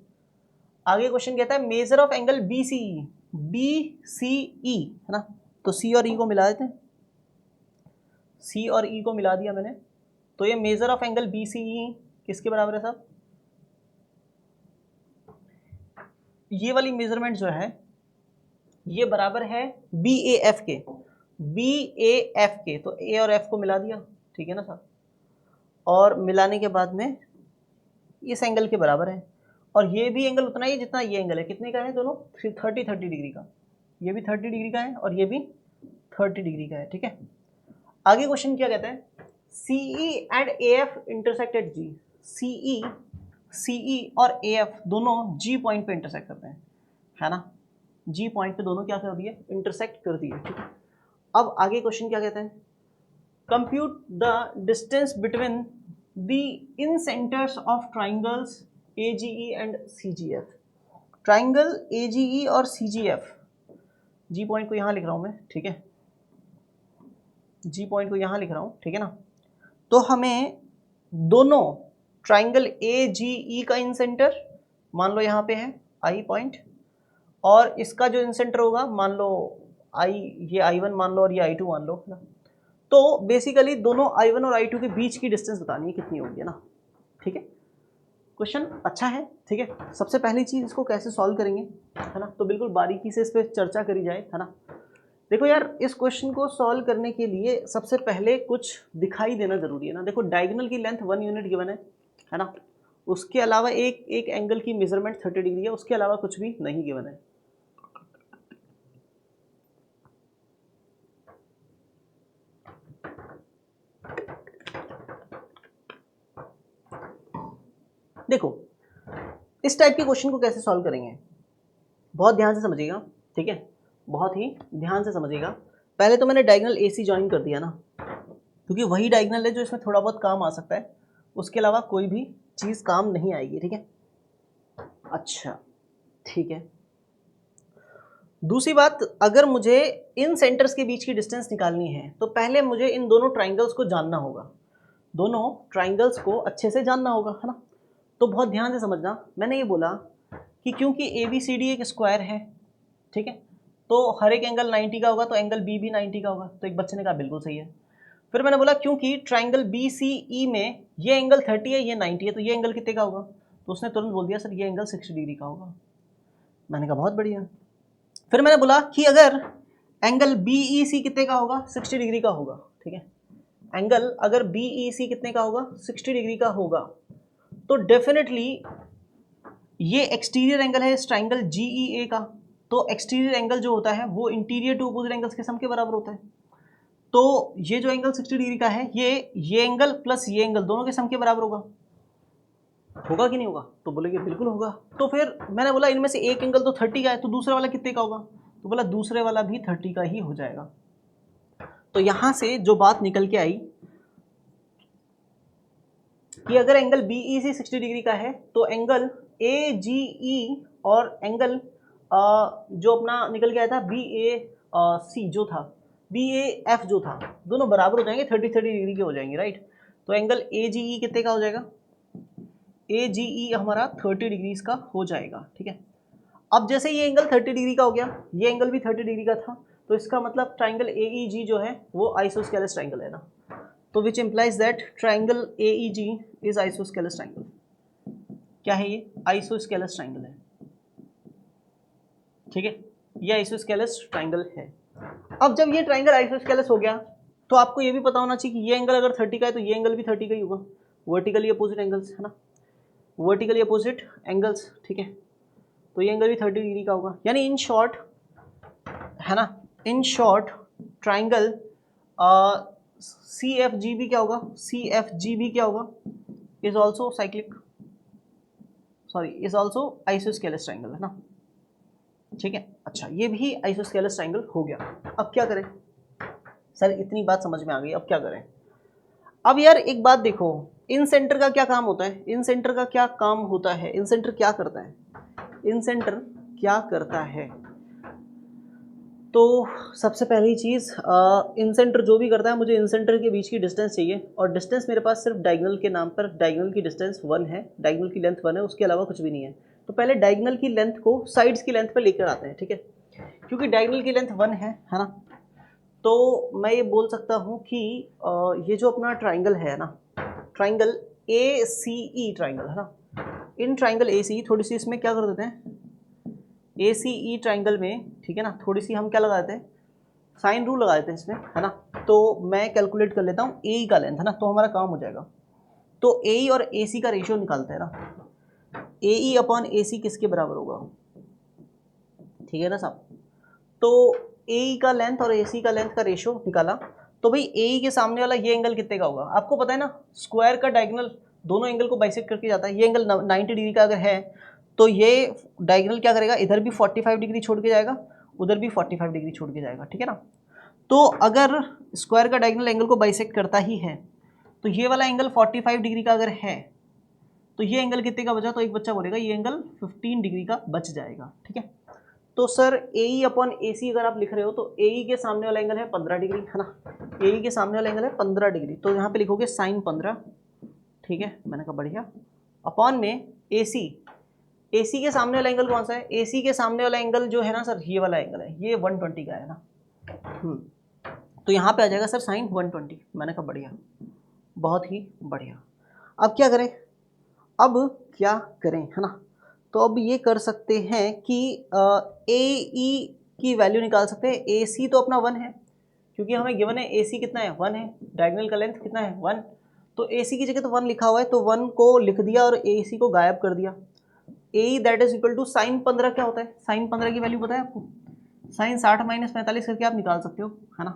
आगे क्वेश्चन कहता है measure of angle BCE, BCE है ना, तो C और E को मिला देते हैं, C और E को मिला दिया मैंने, तो ये मेजर ऑफ एंगल BCE किसके बराबर है साहब, ये वाली मेजरमेंट जो है ये बराबर है BAF के, BAF के, तो A और F को मिला दिया, ठीक है ना साहब, और मिलाने के बाद में इस एंगल के बराबर है, और ये भी एंगल उतना ही जितना ये एंगल है, कितने का है दोनों, 30 डिग्री का, ये भी 30 डिग्री का है और ये भी 30 डिग्री का है, ठीक है। आगे क्वेश्चन क्या कहता है, CE and AF intersect at G, CE और AF दोनों G पॉइंट पे इंटरसेक्ट करते हैं, है ना, G पॉइंट पे दोनों क्या कर दिए, इंटरसेक्ट कर दिए, ठीक है। अब आगे क्वेश्चन क्या कहते हैं, compute the distance between the in centres of triangles AGE and CGF। Triangle AGE और CGF, G पॉइंट को यहाँ लिख रहा हूँ मैं, ठीक है, G पॉइंट को यहाँ लिख रहा हूँ, ठीक है ना। तो हमें दोनों ट्राइंगल AGE का इन सेंटर मान लो यहाँ पे है I पॉइंट, और इसका जो इन सेंटर होगा मान लो ये I1 मान लो और ये I2 मान लो, है ना। तो बेसिकली दोनों I1 और I2 के बीच की डिस्टेंस बतानी है कितनी होगी, है ना, ठीक है। क्वेश्चन अच्छा है, ठीक है। सबसे पहली चीज़ इसको कैसे सॉल्व करेंगे, है ना, तो बिल्कुल बारीकी से इस पर चर्चा करी जाए, है ना। देखो यार, इस क्वेश्चन को सॉल्व करने के लिए सबसे पहले कुछ दिखाई देना जरूरी है ना। देखो डायगोनल की लेंथ 1 यूनिट गिवन है ना, उसके अलावा एक एंगल की मेजरमेंट 30 डिग्री है, उसके अलावा कुछ भी नहीं गिवन है। देखो इस टाइप के क्वेश्चन को कैसे सॉल्व करेंगे, बहुत ध्यान से समझिएगा, ठीक है, बहुत ही ध्यान से समझिएगा। पहले तो मैंने डायगोनल AC ज्वाइन कर दिया ना, क्योंकि वही डायगोनल है जो इसमें थोड़ा बहुत काम आ सकता है, उसके अलावा कोई भी चीज़ काम नहीं आएगी, ठीक है। अच्छा ठीक है, दूसरी बात, अगर मुझे इन सेंटर्स के बीच की डिस्टेंस निकालनी है तो पहले मुझे इन दोनों ट्राइंगल्स को जानना होगा, दोनों ट्राइंगल्स को अच्छे से जानना होगा, है ना। तो बहुत ध्यान से समझना, मैंने ये बोला कि क्योंकि ABCD एक स्क्वायर है, ठीक है, तो हर एक एंगल 90 का होगा, तो एंगल B भी 90 का होगा, तो एक बच्चे ने कहा बिल्कुल सही है। फिर मैंने बोला क्योंकि ट्राइंगल BCE में ये एंगल 30 है, ये 90 है, तो ये एंगल कितने का होगा, तो उसने तुरंत बोल दिया सर ये एंगल 60 डिग्री का होगा। मैंने कहा बहुत बढ़िया। फिर मैंने बोला कि अगर एंगल BEC कितने का होगा, 60 डिग्री का होगा, ठीक है, एंगल अगर BEC कितने का होगा, 60 डिग्री का होगा, तो डेफिनेटली ये एक्सटीरियर एंगल है इस ट्राइंगल GEA का, तो एक्सटीरियर एंगल जो होता है वो इंटीरियर टू अपोजिट एंगल्स के सम के बराबर होता है। तो ये जो एंगल 60 डिग्री का है ये एंगल प्लस ये एंगल दोनों के सम के बराबर होगा कि नहीं होगा, तो बोलेंगे बिल्कुल होगा। तो फिर मैंने बोला इनमें से एक एंगल तो 30 का है, तो दूसरे वाला कितने का होगा, तो बोला दूसरे वाला भी 30 का ही हो जाएगा। तो यहां से जो बात निकल के आई कि अगर एंगल BEC 60 डिग्री का है तो एंगल AGE और एंगल जो अपना निकल के आया था BAC जो था, BAF जो था, दोनों बराबर हो जाएंगे, 30 डिग्री के हो जाएंगे, राइट। तो एंगल AGE कितने का हो जाएगा, AGE हमारा 30 डिग्रीज का हो जाएगा, ठीक है। अब जैसे ये एंगल 30 डिग्री का हो गया, ये एंगल भी 30 डिग्री का था, तो इसका मतलब ट्राइंगल AEG जो है वो आइसोस्केलस ट्राइंगल है ना, तो which implies that triangle AEG is isosceles triangle. क्या है ये, आइसोस्केलस ट्राइंगल है, ठीक है, ये आइसोस्केलस ट्राइंगल है। अब जब ये ट्राइंगल आइसोस्केलस हो गया तो आपको ये भी पता होना चाहिए कि ये एंगल अगर 30 का है तो ये एंगल भी 30 का ही होगा, वर्टिकली अपोजिट एंगल्स, है ना, वर्टिकली अपोजिट एंगल्स, ठीक है, तो ये एंगल भी 30 डिग्री का होगा। यानी इन शॉर्ट, है ना, इन शॉर्ट ट्राइंगल CFG भी क्या होगा, CFG भी क्या होगा, is also cyclic, sorry is also isosceles triangle, है ना, ठीक है। अच्छा ये भी आइसोस्केलस ट्राइंगल हो गया। अब क्या करें सर, इतनी बात समझ में आ गई, अब क्या करें। अब यार एक बात देखो, इन सेंटर का क्या काम होता है, इन सेंटर का क्या काम होता है, इन सेंटर क्या करता है, इन सेंटर क्या करता है, तो सबसे पहली चीज़ इंसेंटर जो भी करता है, मुझे इंसेंटर के बीच की डिस्टेंस चाहिए, और डिस्टेंस मेरे पास सिर्फ डायगोनल के नाम पर डायगोनल की डिस्टेंस 1 है, डायगोनल की लेंथ 1 है, उसके अलावा कुछ भी नहीं है। तो पहले डायगोनल की लेंथ को साइड्स की लेंथ पर लेकर आते हैं, ठीक है, क्योंकि डायगोनल की लेंथ 1 है ना। तो मैं ये बोल सकता हूँ कि ये जो अपना ट्राइंगल है ना, ट्राइंगल ACE ट्राइंगल है ना, इन ट्राइंगल ACE थोड़ी सी इसमें क्या कर देते हैं, ACE ट्राइंगल में, ठीक है ना, थोड़ी सी हम क्या लगा देते हैं, साइन रूल लगा देते हैं इसमें, है ना। तो मैं कैलकुलेट कर लेता हूँ AE का लेंथ, है ना, तो हमारा काम हो जाएगा। तो AE और AC का रेशियो निकालते हैं ना, AE अपॉन AC किसके बराबर होगा, ठीक है ना साहब। तो AE का लेंथ और AC का लेंथ का रेशियो निकाला, तो भाई AE के सामने वाला ये एंगल कितने का होगा, आपको पता है ना, स्क्वायर का डायगोनल दोनों एंगल को बाइसेक्ट करके जाता है। ये एंगल 90 डिग्री का अगर है तो ये डायगोनल क्या करेगा, इधर भी 45 डिग्री छोड़ के जाएगा, उधर भी 45 डिग्री छोड़ के जाएगा, ठीक है ना। तो अगर स्क्वायर का डायगोनल एंगल को बाइसेक्ट करता ही है, तो ये वाला एंगल 45 डिग्री का अगर है, तो ये एंगल कितने का बचा, तो एक बच्चा बोलेगा ये एंगल 15 डिग्री का बच जाएगा, ठीक है। तो सर AE अपॉन AC अगर आप लिख रहे हो, तो AE के सामने वाला एंगल है 15 डिग्री, है ना, AE के सामने वाला एंगल है 15 डिग्री, तो यहाँ पे लिखोगे साइन 15, ठीक है, मैंने कहा बढ़िया, अपॉन में AC के सामने वाला एंगल कौन सा है, AC के सामने वाला एंगल जो है ना सर, ये वाला एंगल है, ये 120 का है ना। तो यहाँ पे आ जाएगा सर साइन 120, मैंने कहा बढ़िया, बहुत ही बढ़िया। अब क्या करें, है ना, तो अब ये कर सकते हैं कि AE की वैल्यू निकाल सकते हैं। AC तो अपना 1 है, क्योंकि हमें गिवन है AC कितना है, 1 है, डायगोनल का लेंथ कितना है, 1, तो AC की जगह तो 1 लिखा हुआ है, तो 1 को लिख दिया और AC को गायब कर दिया। AE that is equal to sine 15 क्या होता है, साइन 15 की वैल्यू पता है आपको, साइन 60 माइनस 45 करके आप निकाल सकते हो, है ना।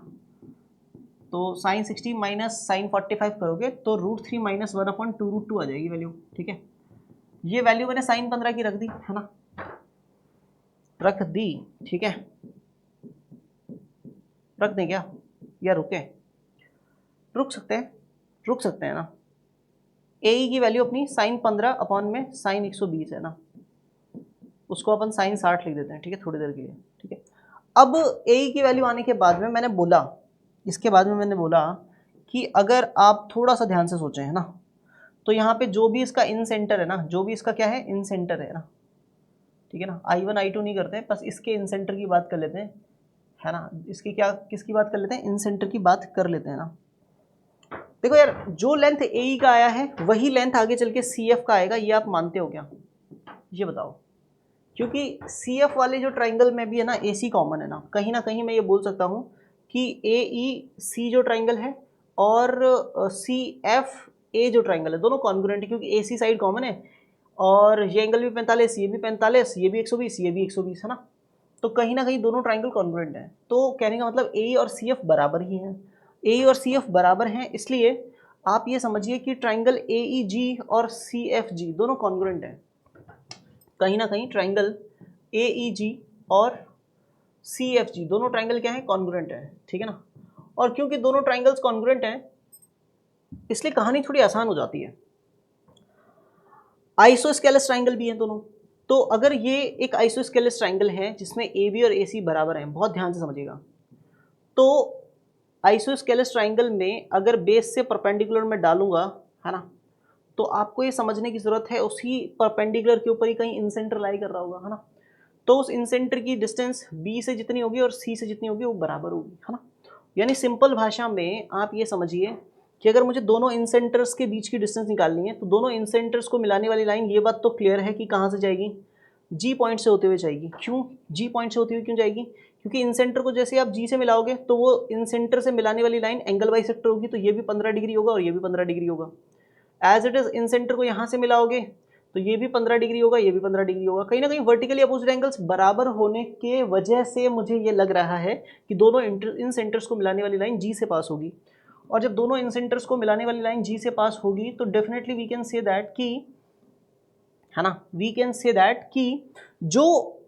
तो साइन 60 माइनस साइन 45 करोगे तो √3 माइनस 1 अपॉन 2√2 आ जाएगी वैल्यू, ठीक है। ये वैल्यू मैंने साइन 15 की रख दी, है ना, रख दी, ठीक है, रख दें क्या, या रुके, रुक सकते हैं ना। AE की वैल्यू अपनी साइन 15 अपॉन में साइन 120 है ना, उसको अपन साइन 60 लिख देते हैं, ठीक है, थोड़ी देर के लिए, ठीक है। अब AE की वैल्यू आने के बाद में मैंने बोला, इसके बाद में मैंने बोला कि अगर आप थोड़ा सा ध्यान से सोचें, है ना, तो यहाँ पे जो भी इसका इन सेंटर है ना, जो भी इसका क्या है, इन सेंटर है ना, ठीक है ना, I1 I2 नहीं करते हैं, बस इसके इन सेंटर की बात कर लेते हैं, है ना, इसकी क्या, किसकी बात कर लेते हैं, इन सेंटर की बात कर लेते हैं ना। देखो यार, जो लेंथ AE का आया है वही लेंथ आगे चल के CF का आएगा, ये आप मानते हो क्या, ये बताओ। क्योंकि CF वाले जो ट्राइंगल में भी है ना AC कॉमन है ना कहीं मैं ये बोल सकता हूँ कि AEC जो ट्राइंगल है और CFA जो ट्राइंगल है दोनों कॉन्ग्रुएंट है, क्योंकि AC साइड कॉमन है, और ये एंगल भी 45, ये भी 45, ये भी 120, ये भी 120, है ना। तो कहीं ना कहीं दोनों ट्राइंगल कॉन्ग्रुएंट हैं, तो कहने का मतलब AE और CF बराबर ही हैं, AE और CF बराबर हैं, इसलिए आप ये समझिए कि ट्राइंगल AEG और CFG दोनों कॉन्ग्रुएंट हैं। कहीं ना कहीं ट्राइंगल AEG और CFG दोनों ट्राइंगल क्या है, कॉन्ग्रुएंट है, ठीक है ना। और क्योंकि दोनों ट्राइंगल्स कॉन्ग्रुएंट हैं, इसलिए कहानी थोड़ी आसान हो जाती है। आइसोस्केलस ट्राइंगल भी है दोनों, तो अगर ये एक आइसोस्केलस ट्राइंगल है जिसमें AB और AC बराबर हैं, बहुत ध्यान से समझिएगा, तो आइसोस्केलस ट्राइंगल में अगर बेस से परपेंडिकुलर में डालूंगा, है ना, तो आपको ये समझने की जरूरत है उसी परपेंडिकुलर के ऊपर ही कहीं इंसेंटर लाई कर रहा होगा, है ना। तो उस इंसेंटर की डिस्टेंस B से जितनी होगी और C से जितनी होगी वो बराबर होगी, है ना। यानी सिंपल भाषा में आप ये समझिए कि अगर मुझे दोनों इंसेंटर्स के बीच की डिस्टेंस निकालनी है, तो दोनों इंसेंटर्स को मिलाने वाली लाइन, ये बात तो क्लियर है कि कहाँ से जाएगी, G पॉइंट से होते हुए जाएगी। क्यों G पॉइंट से होती हुई क्यों जाएगी, क्योंकि इंसेंटर को जैसे आप G से मिलाओगे तो वो इंसेंटर से मिलाने वाली लाइन एंगल बाइसेक्टर होगी, तो ये भी 15 डिग्री होगा और ये भी 15 डिग्री होगा। एज इट इज इंसेंटर को यहाँ से मिलाओगे तो ये भी 15 डिग्री होगा, ये भी 15 डिग्री होगा। कहीं ना कहीं वर्टिकली अपोजिट एंगल्स बराबर होने के वजह से मुझे ये लग रहा है कि दोनों इन सेंटर्स को मिलाने वाली लाइन G से पास होगी, और जब दोनों इन सेंटर्स को मिलाने वाली लाइन G से पास होगी तो definitely we can say that कि, है ना, वी कैन से दैट कि जो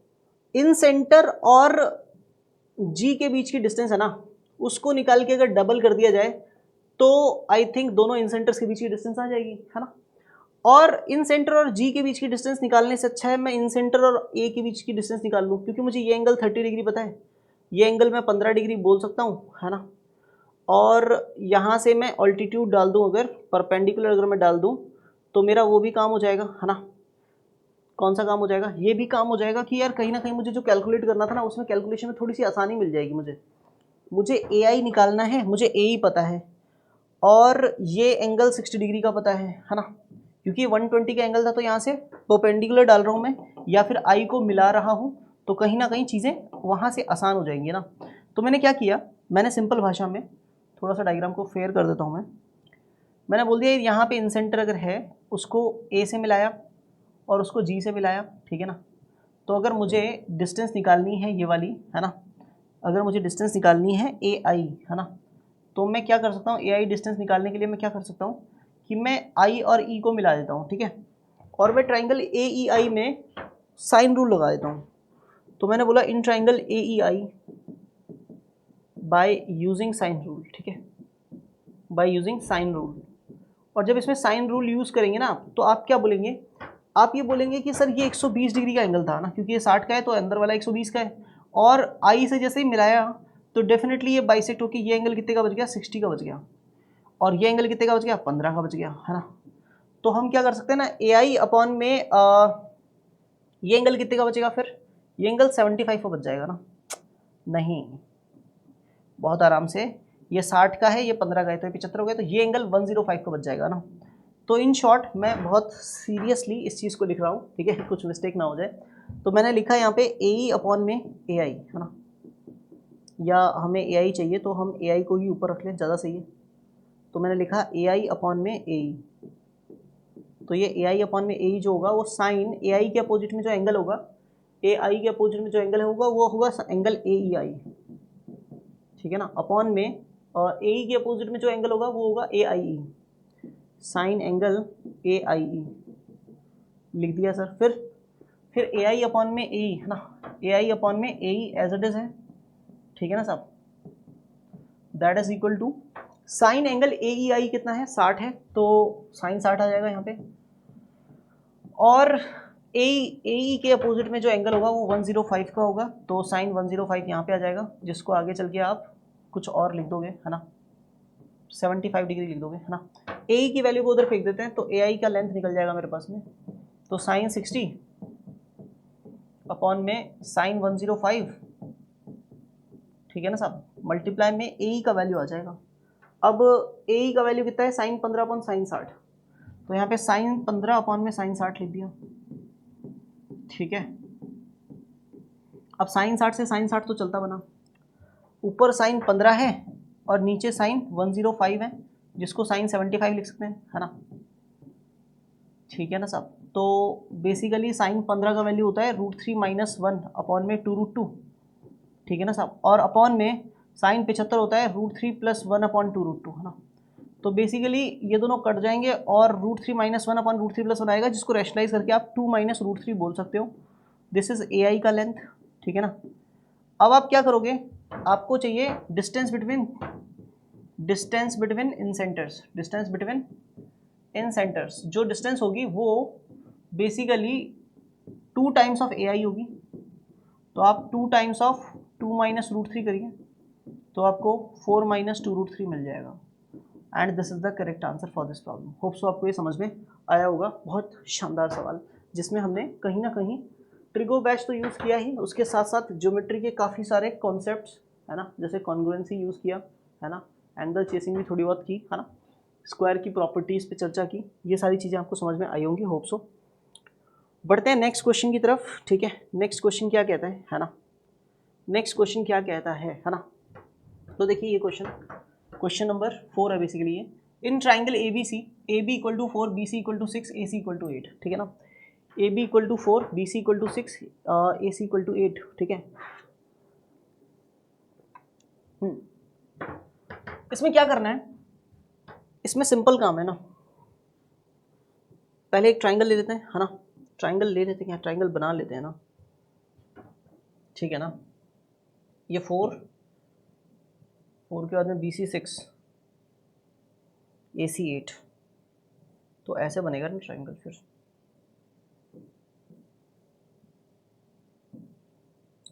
इन सेंटर और G के बीच की डिस्टेंस है ना, उसको निकाल के अगर डबल कर दिया जाए तो आई थिंक दोनों इन सेंटर्स के बीच की डिस्टेंस आ जाएगी, है ना। और इन सेंटर और G के बीच की डिस्टेंस निकालने से अच्छा है मैं इन सेंटर और A के बीच की डिस्टेंस निकाल लूँ, क्योंकि मुझे ये एंगल 30 डिग्री पता है, ये एंगल मैं 15 डिग्री बोल सकता हूँ, है ना। और यहाँ से मैं ऑल्टीट्यूड डाल दूँ, अगर परपेंडिकुलर अगर मैं डाल दूँ तो मेरा वो भी काम हो जाएगा, है ना। कौन सा काम हो जाएगा? ये भी काम हो जाएगा कि यार कहीं ना कहीं मुझे जो कैलकुलेट करना था ना, उसमें कैलकुलेशन में थोड़ी सी आसानी मिल जाएगी। मुझे ए आई निकालना है, मुझे ए ही पता है, और ये एंगल 60 डिग्री का पता है ना, क्योंकि 120 का एंगल था, तो यहाँ से परपेंडिकुलर डाल रहा हूँ मैं, या फिर आई को मिला रहा हूँ, तो कहीं ना कहीं चीज़ें वहाँ से आसान हो जाएंगी ना। तो मैंने क्या किया, मैंने सिंपल भाषा में थोड़ा सा डायग्राम को फेयर कर देता हूँ मैंने बोल दिया यहाँ पे इन सेंटर अगर है, उसको ए से मिलाया और उसको जी से मिलाया, ठीक है ना। तो अगर मुझे डिस्टेंस निकालनी है ये वाली, है ना, अगर मुझे डिस्टेंस निकालनी है ए आई, है ना, तो मैं क्या कर सकता हूँ, ए आई डिस्टेंस निकालने के लिए मैं क्या कर सकता हूँ कि मैं आई और ई को मिला देता हूँ, ठीक है, और मैं ट्राइंगल ए ई आई में साइन रूल लगा देता हूँ। तो मैंने बोला in triangle A E I by using sine rule, ठीक है, बाय यूजिंग साइन रूल। और जब इसमें साइन रूल यूज़ करेंगे ना, तो आप क्या बोलेंगे, आप ये बोलेंगे कि सर ये 120 डिग्री का एंगल था ना, क्योंकि ये 60 का है तो अंदर वाला 120 का है, और आई से जैसे ही मिलाया तो डेफिनेटली ये बाइसेक्ट होकर ये एंगल कितने का बच गया, 60 का बच गया, और ये एंगल कितने का बच गया, 15 का बच गया, है ना। तो हम क्या कर सकते हैं ना, ए आई अपॉन में ये एंगल कितने का बचेगा, फिर ये एंगल 75 का बच जाएगा ना। नहीं, बहुत आराम से, ये 60 का है, ये 15 का है, तो 75 हो गया, तो ये एंगल 105 का बच जाएगा ना। तो इन शॉर्ट मैं बहुत सीरियसली इस चीज़ को लिख रहा हूँ, ठीक है, कुछ मिस्टेक ना हो जाए। तो मैंने लिखा यहाँ पे ए ई अपॉन में ए आई, है ना, या हमें ए आई चाहिए तो हम ए आई को ही ऊपर रख लें, ज़्यादा सही है। तो मैंने लिखा ए आई अपॉन में ए ई, तो ये ए आई अपॉन में ए ई जो होगा वो साइन ए आई के अपोजिट में जो एंगल होगा, ए आई के अपोजिट में जो एंगल होगा वो होगा एंगल ए ई आई, ठीक है ना, अपॉन में ए ई के अपोजिट में जो एंगल होगा वो होगा ए आई ई, साइन एंगल ए आई ई लिख दिया सर। फिर ए आई अपॉन में ए ई, है ना, ए आई अपॉन में A E as it is है, ठीक है ना साहब, that is equal to sine angle A E I कितना है, 60 है, तो साइन 60 आ जाएगा यहाँ पे, और ए ई के अपोजिट में जो एंगल होगा वो 105 का होगा, तो साइन 105 यहाँ पे आ जाएगा, जिसको आगे चल के आप कुछ और लिख दोगे, है ना, 75 डिग्री लिख दोगे, है ना। ए ई की वैल्यू को उधर फेंक देते हैं, तो ए आई का लेंथ निकल जाएगा मेरे पास में, तो साइन 60 अपॉन में साइन 105, ठीक है ना साहब, मल्टीप्लाई में ए ई का वैल्यू आ जाएगा। अब ए ई का वैल्यू कितना है, साइन 15 अपॉन साइन 60, तो यहाँ पे साइन 15 अपॉन में साइन 60 लिख दिया, ठीक है। अब साइन 60 से साइन 60 तो चलता बना, ऊपर साइन 15 है और नीचे साइन 105 है, जिसको साइन 75 लिख सकते हैं, है ना, ठीक है ना साहब। तो बेसिकली साइन 15 का वैल्यू होता है √3 - 1 अपॉन में 2√2, ठीक है ना साहब, और अपॉन में साइन 75 होता है √3 + 1 अपॉन 2√2, है ना। तो बेसिकली ये दोनों कट जाएंगे और √3 - 1 अपॉन √3 + 1 आएगा, जिसको रैशनलाइज करके आप 2 - √3 बोल सकते हो। दिस इज ए आई का लेंथ, ठीक है ना। अब आप क्या करोगे, आपको चाहिए डिस्टेंस बिटवीन इन सेंटर्स, डिस्टेंस बिटवीन इन सेंटर्स, जो डिस्टेंस होगी वो बेसिकली 2 टाइम्स ऑफ ए आई होगी, तो आप 2 टाइम्स ऑफ 2 - √3 करिए, तो आपको 4 - 2√3 मिल जाएगा, and this is the correct answer for this problem. Hope so आपको ये समझ में आया होगा। बहुत शानदार सवाल, जिसमें हमने कहीं ना कहीं ट्रिगो बैच तो यूज़ किया ही, उसके साथ साथ ज्योमेट्री के काफ़ी सारे कॉन्सेप्ट्स, है ना, जैसे कॉन्ग्रुएंसी यूज़ किया, है ना, एंगल चेसिंग भी थोड़ी बहुत की, है ना, स्क्वायर की प्रॉपर्टीज़ पे चर्चा की, ये सारी चीज़ें आपको समझ में आई होंगी, होप सो। बढ़ते हैं नेक्स्ट क्वेश्चन की तरफ, ठीक है। नेक्स्ट क्वेश्चन क्या कहता है ना, नेक्स्ट क्वेश्चन क्या कहता है ना। तो देखिए ये क्वेश्चन नंबर 4 है बेसिकली ये। In triangle A B C, A B equal to 4, B C equal to 6, A C equal to 8, ठीक है ना। A B equal to 4, B C equal to 6, A C equal to 8, ठीक है। इसमें क्या करना है, इसमें सिंपल काम है ना। पहले एक ट्राइंगल ले लेते हैं, है ना, ट्राइंगल ले लेते हैं, ट्राइंगल बना लेते हैं ना, ठीक है ना। ये 4 के बाद में बी सी 6, ए सी 8, तो ऐसे बनेगा ना ट्राइंगल, फिर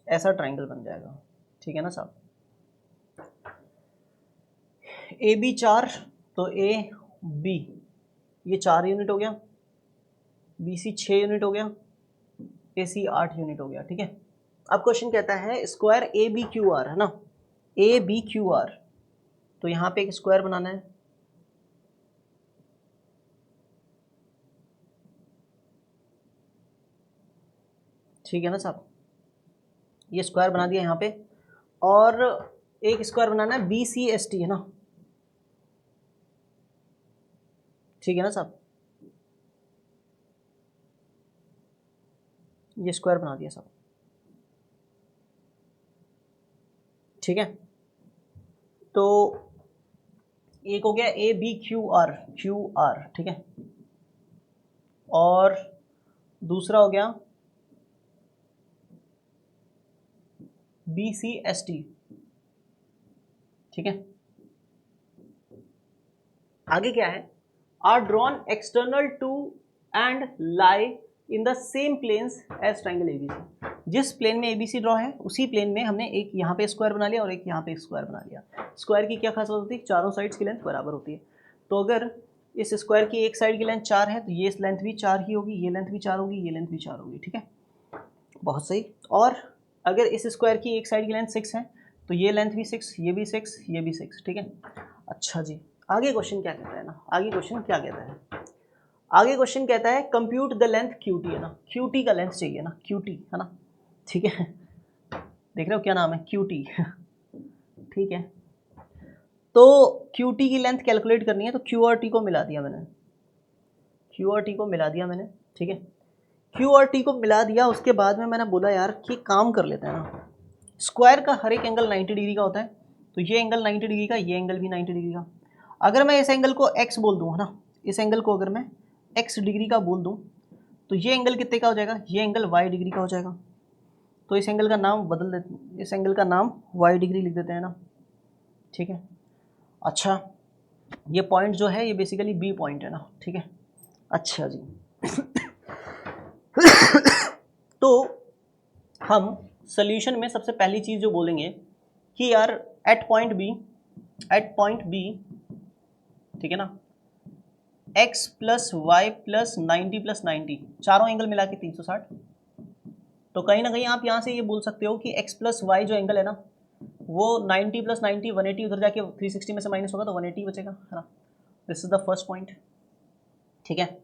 ऐसा ट्राइंगल बन जाएगा, ठीक है ना साहब। ए बी 4, तो ए बी ये 4 यूनिट हो गया, बी सी 6 यूनिट हो गया, ए सी 8 यूनिट हो गया, ठीक है। अब क्वेश्चन कहता है square A B Q R, है ना, ए बी क्यू आर, तो यहाँ पे एक स्क्वायर बनाना है, ठीक है ना साहब। ये स्क्वायर बना दिया यहाँ पे, और एक स्क्वायर बनाना है बी सी एस टी, है ना, ठीक है ना साहब। ये स्क्वायर बना दिया साहब, ठीक है। तो एक हो गया A B Q R, Q R, ठीक है, और दूसरा हो गया बी सी एस टी, ठीक है। आगे क्या है, are drawn external to and lie in the same planes as triangle ABC. जिस प्लेन में एबीसी ड्रॉ है उसी प्लेन में हमने एक यहाँ पे स्क्वायर बना लिया और एक यहाँ पे स्क्वायर बना लिया। स्क्वायर की क्या खासियत होती है, चारों साइड्स की लेंथ बराबर होती है। तो अगर इस स्क्वायर की एक साइड की लेंथ 4 है तो ये लेंथ भी 4 ही होगी, ये लेंथ भी 4 होगी, ये लेंथ भी 4 होगी, ठीक है, बहुत सही। और अगर इस स्क्वायर की एक साइड की लेंथ 6 है तो ये लेंथ भी 6, ये भी 6, ये भी 6, ठीक है। अच्छा जी, आगे क्वेश्चन क्या कहता है ना, आगे क्वेश्चन क्या कहता है, आगे क्वेश्चन कहता है compute the length Q T, है ना, क्यू टी का लेंथ चाहिए ना, क्यू टी, है ना, ठीक है। देख रहे हो क्या नाम है, क्यू टी, ठीक है। तो क्यू टी की लेंथ कैलकुलेट करनी है, तो क्यू और टी को मिला दिया मैंने, क्यू और टी को मिला दिया मैंने, ठीक है। क्यू और टी को मिला दिया, उसके बाद में मैंने बोला यार कि काम कर लेते हैं ना, स्क्वायर का हर एक एंगल 90 डिग्री का होता है, तो ये एंगल 90 डिग्री का, ये एंगल भी 90 डिग्री का। अगर मैं इस एंगल को x बोल दूँ, है ना, इस एंगल को अगर मैं x डिग्री का बोल दूँ तो ये एंगल कितने का हो जाएगा, ये एंगल y डिग्री का हो जाएगा। तो इस एंगल का नाम बदल देते, इस एंगल का नाम y डिग्री लिख देते हैं ना, ठीक है। अच्छा, ये पॉइंट जो है ये बेसिकली बी पॉइंट है ना, ठीक है। अच्छा जी तो हम सोल्यूशन में सबसे पहली चीज़ जो बोलेंगे कि यार एट पॉइंट बी, ठीक है ना, x plus Y plus 90 plus 90, चारों एंगल मिला के 360। तो कहीं ना कहीं आप यहाँ से ये बोल सकते हो कि x प्लस वाई जो एंगल है ना वो 90 प्लस 90, 180 उधर जाके 360 में से माइनस होगा तो 180 बचेगा, है ना। This is the first point, ठीक है।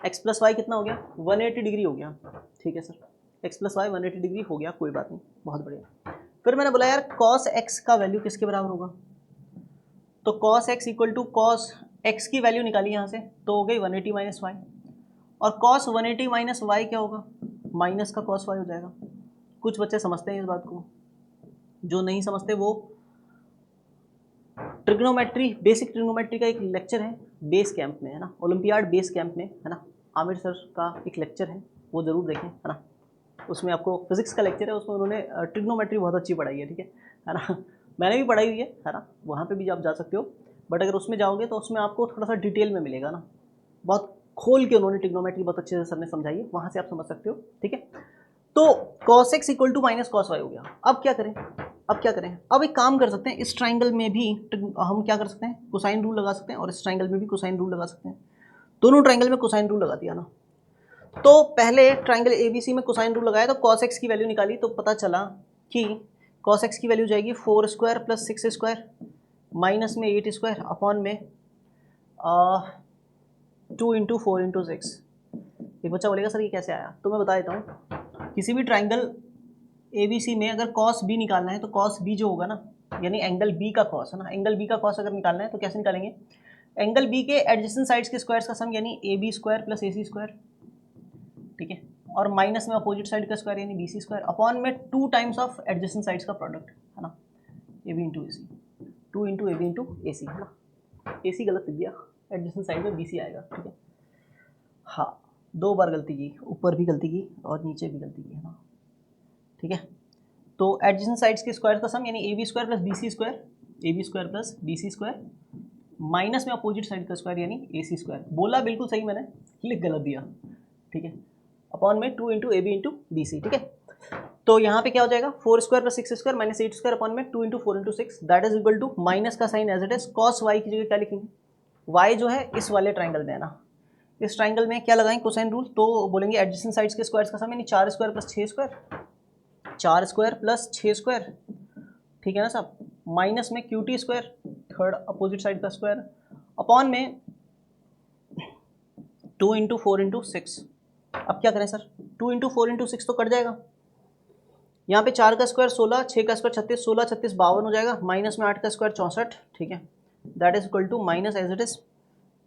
x प्लस वाई कितना हो गया, 180 डिग्री हो गया, ठीक है sir, x plus Y 180 degree हो गया, कोई बात नहीं, बहुत बढ़िया। फिर मैंने बोला यार कॉस x का वैल्यू किसके बराबर होगा, तो cos x equal to cos x की वैल्यू निकाली यहाँ से, तो हो गई 180 माइनस वाई, और कॉस 180 माइनस वाई क्या होगा, माइनस का कॉस वाई हो जाएगा। कुछ बच्चे समझते हैं इस बात को, जो नहीं समझते वो ट्रिग्नोमेट्री, बेसिक ट्रिग्नोमेट्री का एक लेक्चर है बेस कैंप में, है ना, ओलंपियाड बेस कैंप में, है ना, आमिर सर का एक लेक्चर है, वो ज़रूर देखें, है ना। उसमें आपको फिजिक्स का लेक्चर है, उसमें उन्होंने ट्रिग्नोमेट्री बहुत अच्छी पढ़ाई है, ठीक है ना। मैंने भी पढ़ाई हुई है ना, वहाँ पे भी आप जा सकते हो, बट अगर उसमें जाओगे तो उसमें आपको थोड़ा सा डिटेल में मिलेगा ना, बहुत खोल के उन्होंने ट्रिग्नोमेट्री बहुत अच्छे से सर ने समझाई है, वहाँ से आप समझ सकते हो, ठीक है। तो cos x equal to minus cos Y हो गया। अब क्या करें, अब एक काम कर सकते हैं, इस ट्राइंगल में भी हम क्या कर सकते हैं, कोसाइन रूल लगा सकते हैं, और इस ट्राइंगल में भी कोसाइन रूल लगा सकते हैं। दोनों ट्राइंगल में कोसाइन रूल लगा दिया ना। तो पहले ट्राइंगल एबीसी में कोसाइन रूल लगाया तो cos x की वैल्यू निकाली, तो पता चला कि cos x की वैल्यू जाएगी 4 स्क्वायर प्लस 6 स्क्वायर माइनस में 8 स्क्वायर अपॉन में 2 इंटू 4 इंटू 6। एक बच्चा बोलेगा सर ये कैसे आया, तो मैं बता देता हूँ। किसी भी ट्राइंगल ABC में अगर cos B निकालना है तो cos B जो होगा ना, यानी एंगल B का cos, है ना, एंगल B का cos अगर निकालना है तो कैसे निकालेंगे, एंगल B के एडजेसेंट साइड्स के स्क्वायर्स का सम यानी AB square plus AC square, ठीक है, और माइनस में अपोजिट साइड का स्क्वायर यानी BC स्क्वायर अपॉन में 2 टाइम्स ऑफ एडजेसेंट साइड्स का प्रोडक्ट, है ना, AB into AC, 2 into AB into AC, है ना, AC गलत लिख दिया, एडजेसेंट साइड में BC आएगा, ठीक है। हाँ, 2 बार गलती की, ऊपर भी गलती की और नीचे भी गलती की, है ना, ठीक है। तो एडजेसेंट साइड्स के स्क्वायर का सम यानी AB square plus BC square, AB square plus BC square minus में अपोजिट साइड का स्क्वायर यानी AC स्क्वायर। बोला बिल्कुल सही मैंने, लिख गलत दिया, ठीक है, अपॉन में 2 इंटू AB इंटू BC, ठीक है। तो यहाँ पे क्या हो जाएगा 4 square plus 6 square minus 8 square upon में 2 into 4 into 6 that is equal to minus का sine as it is cos Y की जगह क्या लिखेंगे, वाई जो है इस वाले ट्राइंगल में है ना, इस ट्राइंगल में क्या लगाएंगे कोसाइन रूल, तो बोलेंगे एडजेसेंट साइड्स के स्क्वायर्स का सम यानी 4 square plus 6 square, 4 square plus 6 square, ठीक है ना साहब, माइनस में QT square third opposite side का स्क्वायर अपॉन में 2 इंटू 4 इंटू 6। अब क्या करें सर, 2 इंटू 4 इंटू 6 तो कट जाएगा, यहाँ पे 4 का स्क्वायर 16, 6 का स्क्वायर 36, 16 36 52 हो जाएगा, माइनस में 8 का स्क्वायर 64, ठीक है, that is equal to minus as it is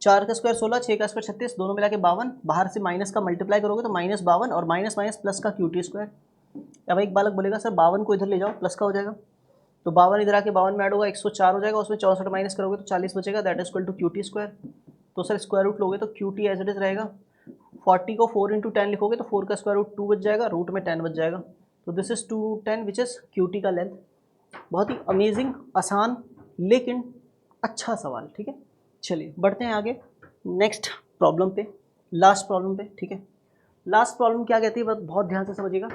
4 का स्क्वायर 16, 6 का स्क्वायर 36, दोनों मिला के 52, बाहर से माइनस का मल्टीप्लाई करोगे तो माइनस 52 और माइनस माइनस प्लस का क्यूटी स्क्वायर। अब एक बालक बोलेगा सर 52 को इधर ले जाओ प्लस का हो जाएगा, तो 52 इधर आके 52 में ऐड होगा 104 हो जाएगा, उसमें 64 माइनस करोगे तो 40 बचेगा, that is equal to QT square. तो सर स्क्वायर रूट लोगे तो क्यूटी एज इट इज रहेगा, 40 को 4 इंटू 10 लिखोगे तो 4 का स्क्वायर रूट 2 बच जाएगा, रूट में 10 बच जाएगा, तो this is 2 root 10 which is QT का लेंथ। बहुत ही अमेजिंग, आसान लेकिन अच्छा सवाल, ठीक है। चलिए बढ़ते हैं आगे नेक्स्ट प्रॉब्लम पे, लास्ट प्रॉब्लम पे, ठीक है। लास्ट प्रॉब्लम क्या कहती है बहुत ध्यान से समझिएगा।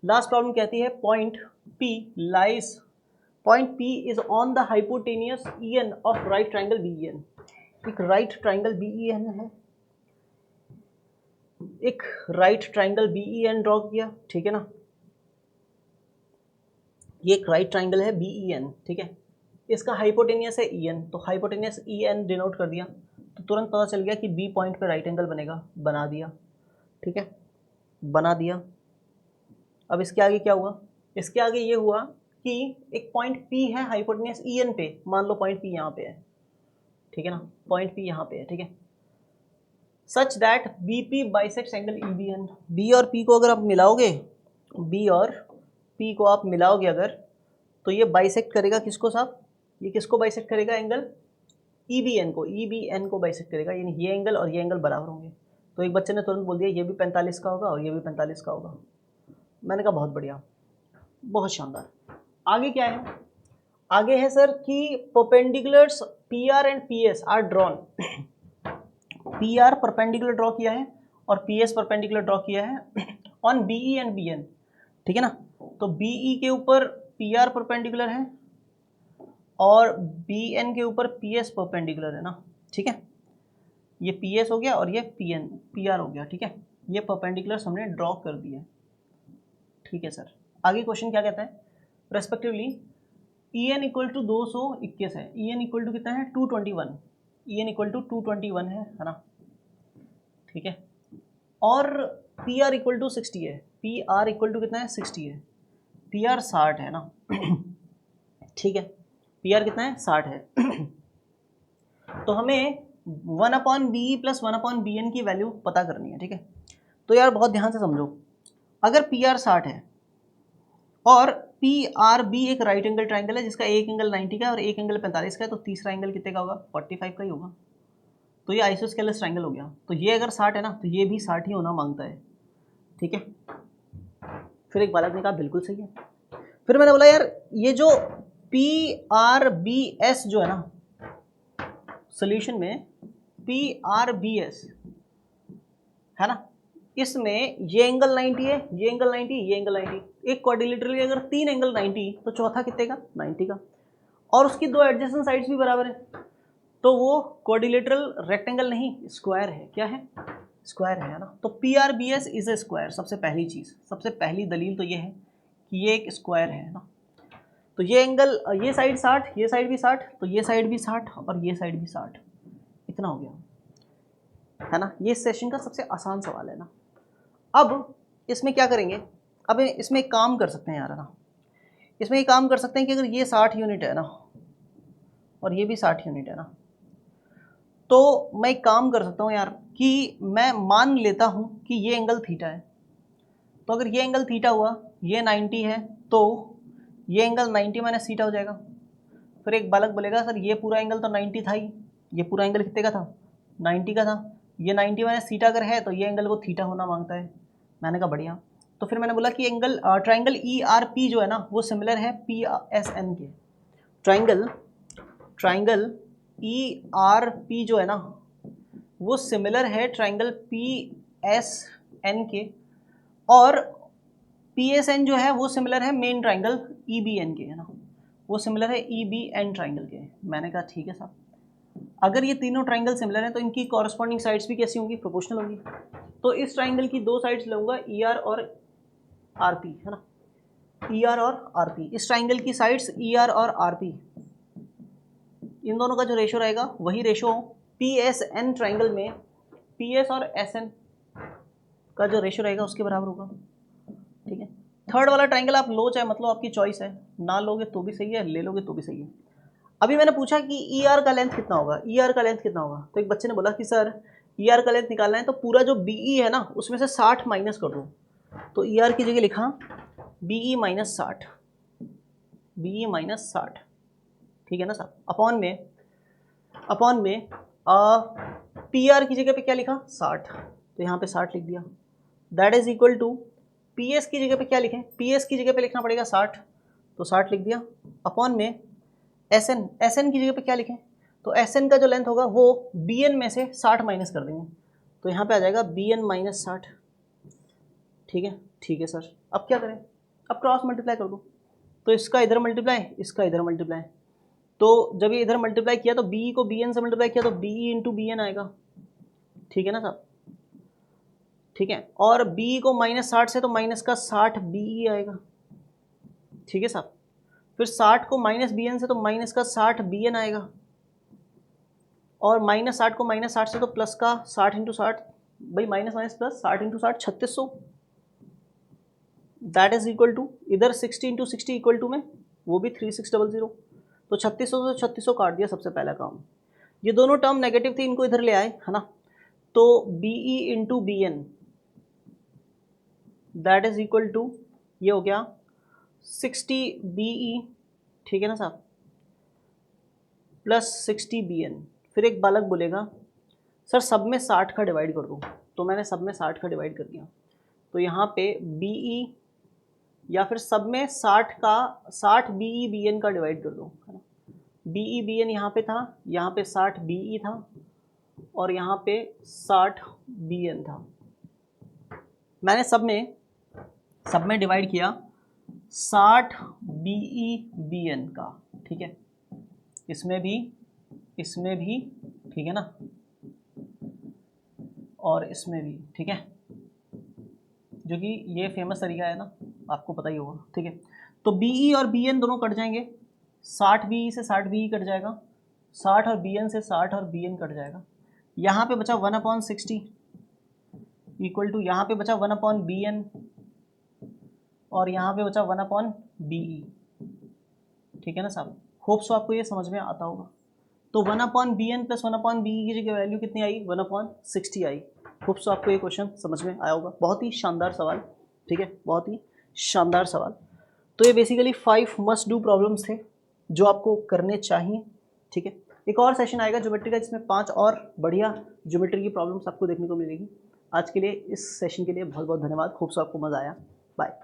लास्ट प्रॉब्लम कहती है point P lies, point P is on the hypotenuse EN of right triangle BEN। एक राइट ट्राइंगल BEN है, एक राइट ट्राइंगल BEN ड्रॉ किया, ठीक है ना, ये एक राइट ट्राइंगल है BEN, ठीक है, इसका हाइपोटेनियस है EN, तो हाइपोटेनियस EN डिनोट कर दिया, तो तुरंत पता चल गया कि B पॉइंट पे राइट एंगल बनेगा, बना दिया, ठीक है, बना दिया। अब इसके आगे क्या हुआ, इसके आगे ये हुआ कि एक पॉइंट P है हाइपोटेनियस EN पे, मान लो पॉइंट P यहाँ पे है, ठीक है ना, पॉइंट P यहाँ पे है, ठीक है, such that BP bisects angle EBN। B और P को अगर आप मिलाओगे, B और P को आप मिलाओगे अगर, तो ये बाइसेक्ट करेगा किसको साहब, ये किसको बाइसेक्ट करेगा, एंगल EBN को, EBN को बाइसेक्ट करेगा, यानी ये एंगल और ये एंगल बराबर होंगे। तो एक बच्चे ने तुरंत बोल दिया ये भी 45 का होगा और ये भी 45 का होगा। मैंने कहा बहुत बढ़िया, बहुत शानदार। आगे क्या है, आगे है सर कि perpendiculars PR and PS are drawn. PR perpendicular draw किया है और PS परपेंडिकुलर ड्रॉ किया है ऑन BE एंड BN, ठीक है ना। तो BE के ऊपर PR परपेंडिकुलर है और BN के ऊपर PS परपेंडिकुलर है ना, ठीक है, ये PS हो गया और ये PR हो गया, ठीक है, ये परपेंडिकुलर्स हमने ड्रॉ कर दिए, ठीक है सर। आगे क्वेश्चन क्या कहता है, रेस्पेक्टिवली EN इक्वल टू 221 है, EN इक्वल टू कितना है 221, EN इक्वल टू 221 है ना, ठीक है, और PR इक्वल टू 60 है, PR इक्वल टू कितना है 60 है, PR 60 है ना, ठीक है, PR कितना है 60 है। तो हमें 1/BE प्लस 1/BN की वैल्यू पता करनी है, ठीक है। तो यार बहुत ध्यान से समझो, अगर PR 60 है और PRB एक राइट एंगल ट्राइंगल है जिसका एक एंगल 90 का है और एक एंगल 45 का है, तो तीसरा एंगल कितने का होगा 45 का ही होगा, तो ये आइसोस्केलस ट्राइंगल हो गया। तो ये अगर 60 है ना तो ये भी 60 ही होना मांगता है, ठीक है। फिर एक बालक ने कहा बिल्कुल सही है। फिर मैंने बोला यार ये जो PRBS जो है ना, सोल्यूशन में PRBS है ना, इसमें ये एंगल 90 है, ये एंगल 90, ये एंगल 90, एक क्वाड्रिलेटरल के अगर 3 एंगल 90 तो चौथा कितने का 90 का, और उसकी 2 एडजेसेंट साइड्स भी बराबर है, तो वो क्वाड्रिलेटरल रेक्टेंगल नहीं स्क्वायर है, क्या है स्क्वायर है ना। तो PRBS इज ए स्क्वायर, सबसे पहली चीज़, सबसे पहली दलील तो ये है कि ये एक स्क्वायर है ना। तो ये एंगल, ये साइड 60, ये साइड भी 60, तो ये साइड भी 60 और ये साइड भी 60, इतना हो गया है ना। ये सेशन का सबसे आसान सवाल है ना। अब इसमें क्या करेंगे, अब इसमें एक काम कर सकते हैं यार, है ना, इसमें एक काम कर सकते हैं कि अगर ये 60 यूनिट है ना और ये भी 60 यूनिट है ना, तो मैं एक काम कर सकता हूँ यार कि मैं मान लेता हूँ कि ये एंगल थीटा है। तो अगर ये एंगल थीटा हुआ, ये 90 है, तो ये एंगल 90 माइनस थीटा हो जाएगा। फिर एक बालक बोलेगा सर ये पूरा एंगल तो 90 था ही, ये पूरा एंगल कितने का था 90 का था, ये 90 माइनस थीटा अगर है तो ये एंगल को थीटा होना मांगता है। मैंने कहा बढ़िया। तो फिर मैंने बोला कि एंगल ट्राइंगल ERP जो है ना वो सिमिलर है PSN के, ट्राइंगल ERP जो है ना वो सिमिलर है ट्राइंगल PSN के, और PSN जो है वो सिमिलर है मेन ट्राइंगल EBN के, है ना, वो सिमिलर है EBN ट्राइंगल के। मैंने कहा ठीक है साहब, अगर ये तीनों ट्राइंगल सिमिलर हैं तो इनकी कॉरस्पॉन्डिंग साइड्स भी कैसी होंगी, प्रोपोर्शनल होंगी। तो इस ट्राइंगल की दो साइड्स लूँगा ER और RP, है ना, ER और RP। इस ट्राइंगल की साइड्स ER और RP, इन दोनों का जो रेशो रहेगा वही रेशो PSN ट्राइंगल में PS और SN का जो रेशो रहेगा उसके बराबर होगा। ठीक है, थर्ड वाला ट्राइंगल आप लो चाहे मतलब आपकी चॉइस है, ना लोगे तो भी सही है, ले लोगे तो भी सही है। अभी मैंने पूछा कि ER का लेंथ कितना होगा, ER का लेंथ कितना होगा, तो एक बच्चे ने बोला कि सर ER का लेंथ निकालना है तो पूरा जो BE है ना उसमें से 60 माइनस कर दो। तो ER की जगह लिखा BE माइनस 60, BE माइनस 60, ठीक है ना साहब, अपॉन में PR की जगह पे क्या लिखा 60, तो यहाँ पे 60 लिख दिया। That is equal to PS की जगह पे क्या लिखें, PS की जगह पे लिखना पड़ेगा 60, तो 60 लिख दिया। अपॉन में SN की जगह पे क्या लिखें, तो SN का जो लेंथ होगा वो BN में से 60 माइनस कर देंगे, तो यहाँ पे आ जाएगा BN माइनस 60। ठीक है सर, अब क्या करें, अब क्रॉस मल्टीप्लाई कर दो, तो इसका इधर मल्टीप्लाई, इसका इधर मल्टीप्लाई, तो जब ये इधर मल्टीप्लाई किया तो BE को BN से मल्टीप्लाई किया तो BE इंटू BN आएगा, ठीक है ना साहब, ठीक है, और BE को माइनस 60 से तो माइनस का 60 BE आएगा, ठीक है साहब, फिर 60 को माइनस BN से तो माइनस का 60 BN आएगा, और माइनस 60 को माइनस 60 से तो प्लस का 60 इंटू 60, भाई minus minus plus 60 into 60 3600, that is equal to इधर 60 इंटू 60 इक्वल टू में वो भी 3600, तो 3600 से 3600 काट दिया सबसे पहला काम। ये दोनों टर्म नेगेटिव थी, इनको इधर ले आए, है ना, तो BE into BN that is equal to ये हो गया 60 BE, ठीक है ना साहब, प्लस 60 BN। फिर एक बालक बोलेगा सर सब में 60 का डिवाइड कर दो, तो मैंने सब में 60 का डिवाइड कर दिया, तो यहाँ पे BE या फिर सब में 60 का 60 BE BN का डिवाइड कर दो, है ना, BE BN यहाँ पे था, यहाँ पे 60 BE था और यहाँ पे 60 BN था। मैंने सब में डिवाइड किया 60 BE BN का, ठीक है, इसमें भी, ठीक है ना, और इसमें भी, ठीक है, जो कि ये फेमस तरीका है ना, आपको पता ही होगा, ठीक है। तो BE और BN दोनों कट जाएंगे, 60 BE से 60 BE कट जाएगा, 60 और BN से 60 और BN कट जाएगा, यहाँ पे बचा 1/60 इक्वल टू यहाँ पे बचा 1/BN और यहाँ पे बचा 1/BE, ठीक है ना साहब। होप सो आपको ये समझ में आता होगा। तो 1/BN प्लस 1/BE की जगह वैल्यू कितनी आई, 1/60 आई। होप सो आपको ये क्वेश्चन समझ में आया होगा। बहुत ही शानदार सवाल, ठीक है, बहुत ही शानदार सवाल। तो ये बेसिकली 5 मस्ट डू प्रॉब्लम्स थे जो आपको करने चाहिए, ठीक है। एक और सेशन आएगा ज्योमेट्री का जिसमें 5 और बढ़िया ज्योमेट्री की प्रॉब्लम्स आपको देखने को मिलेगी। आज के लिए इस सेशन के लिए बहुत बहुत धन्यवाद। होप सो आपको मज़ा आया। बाय।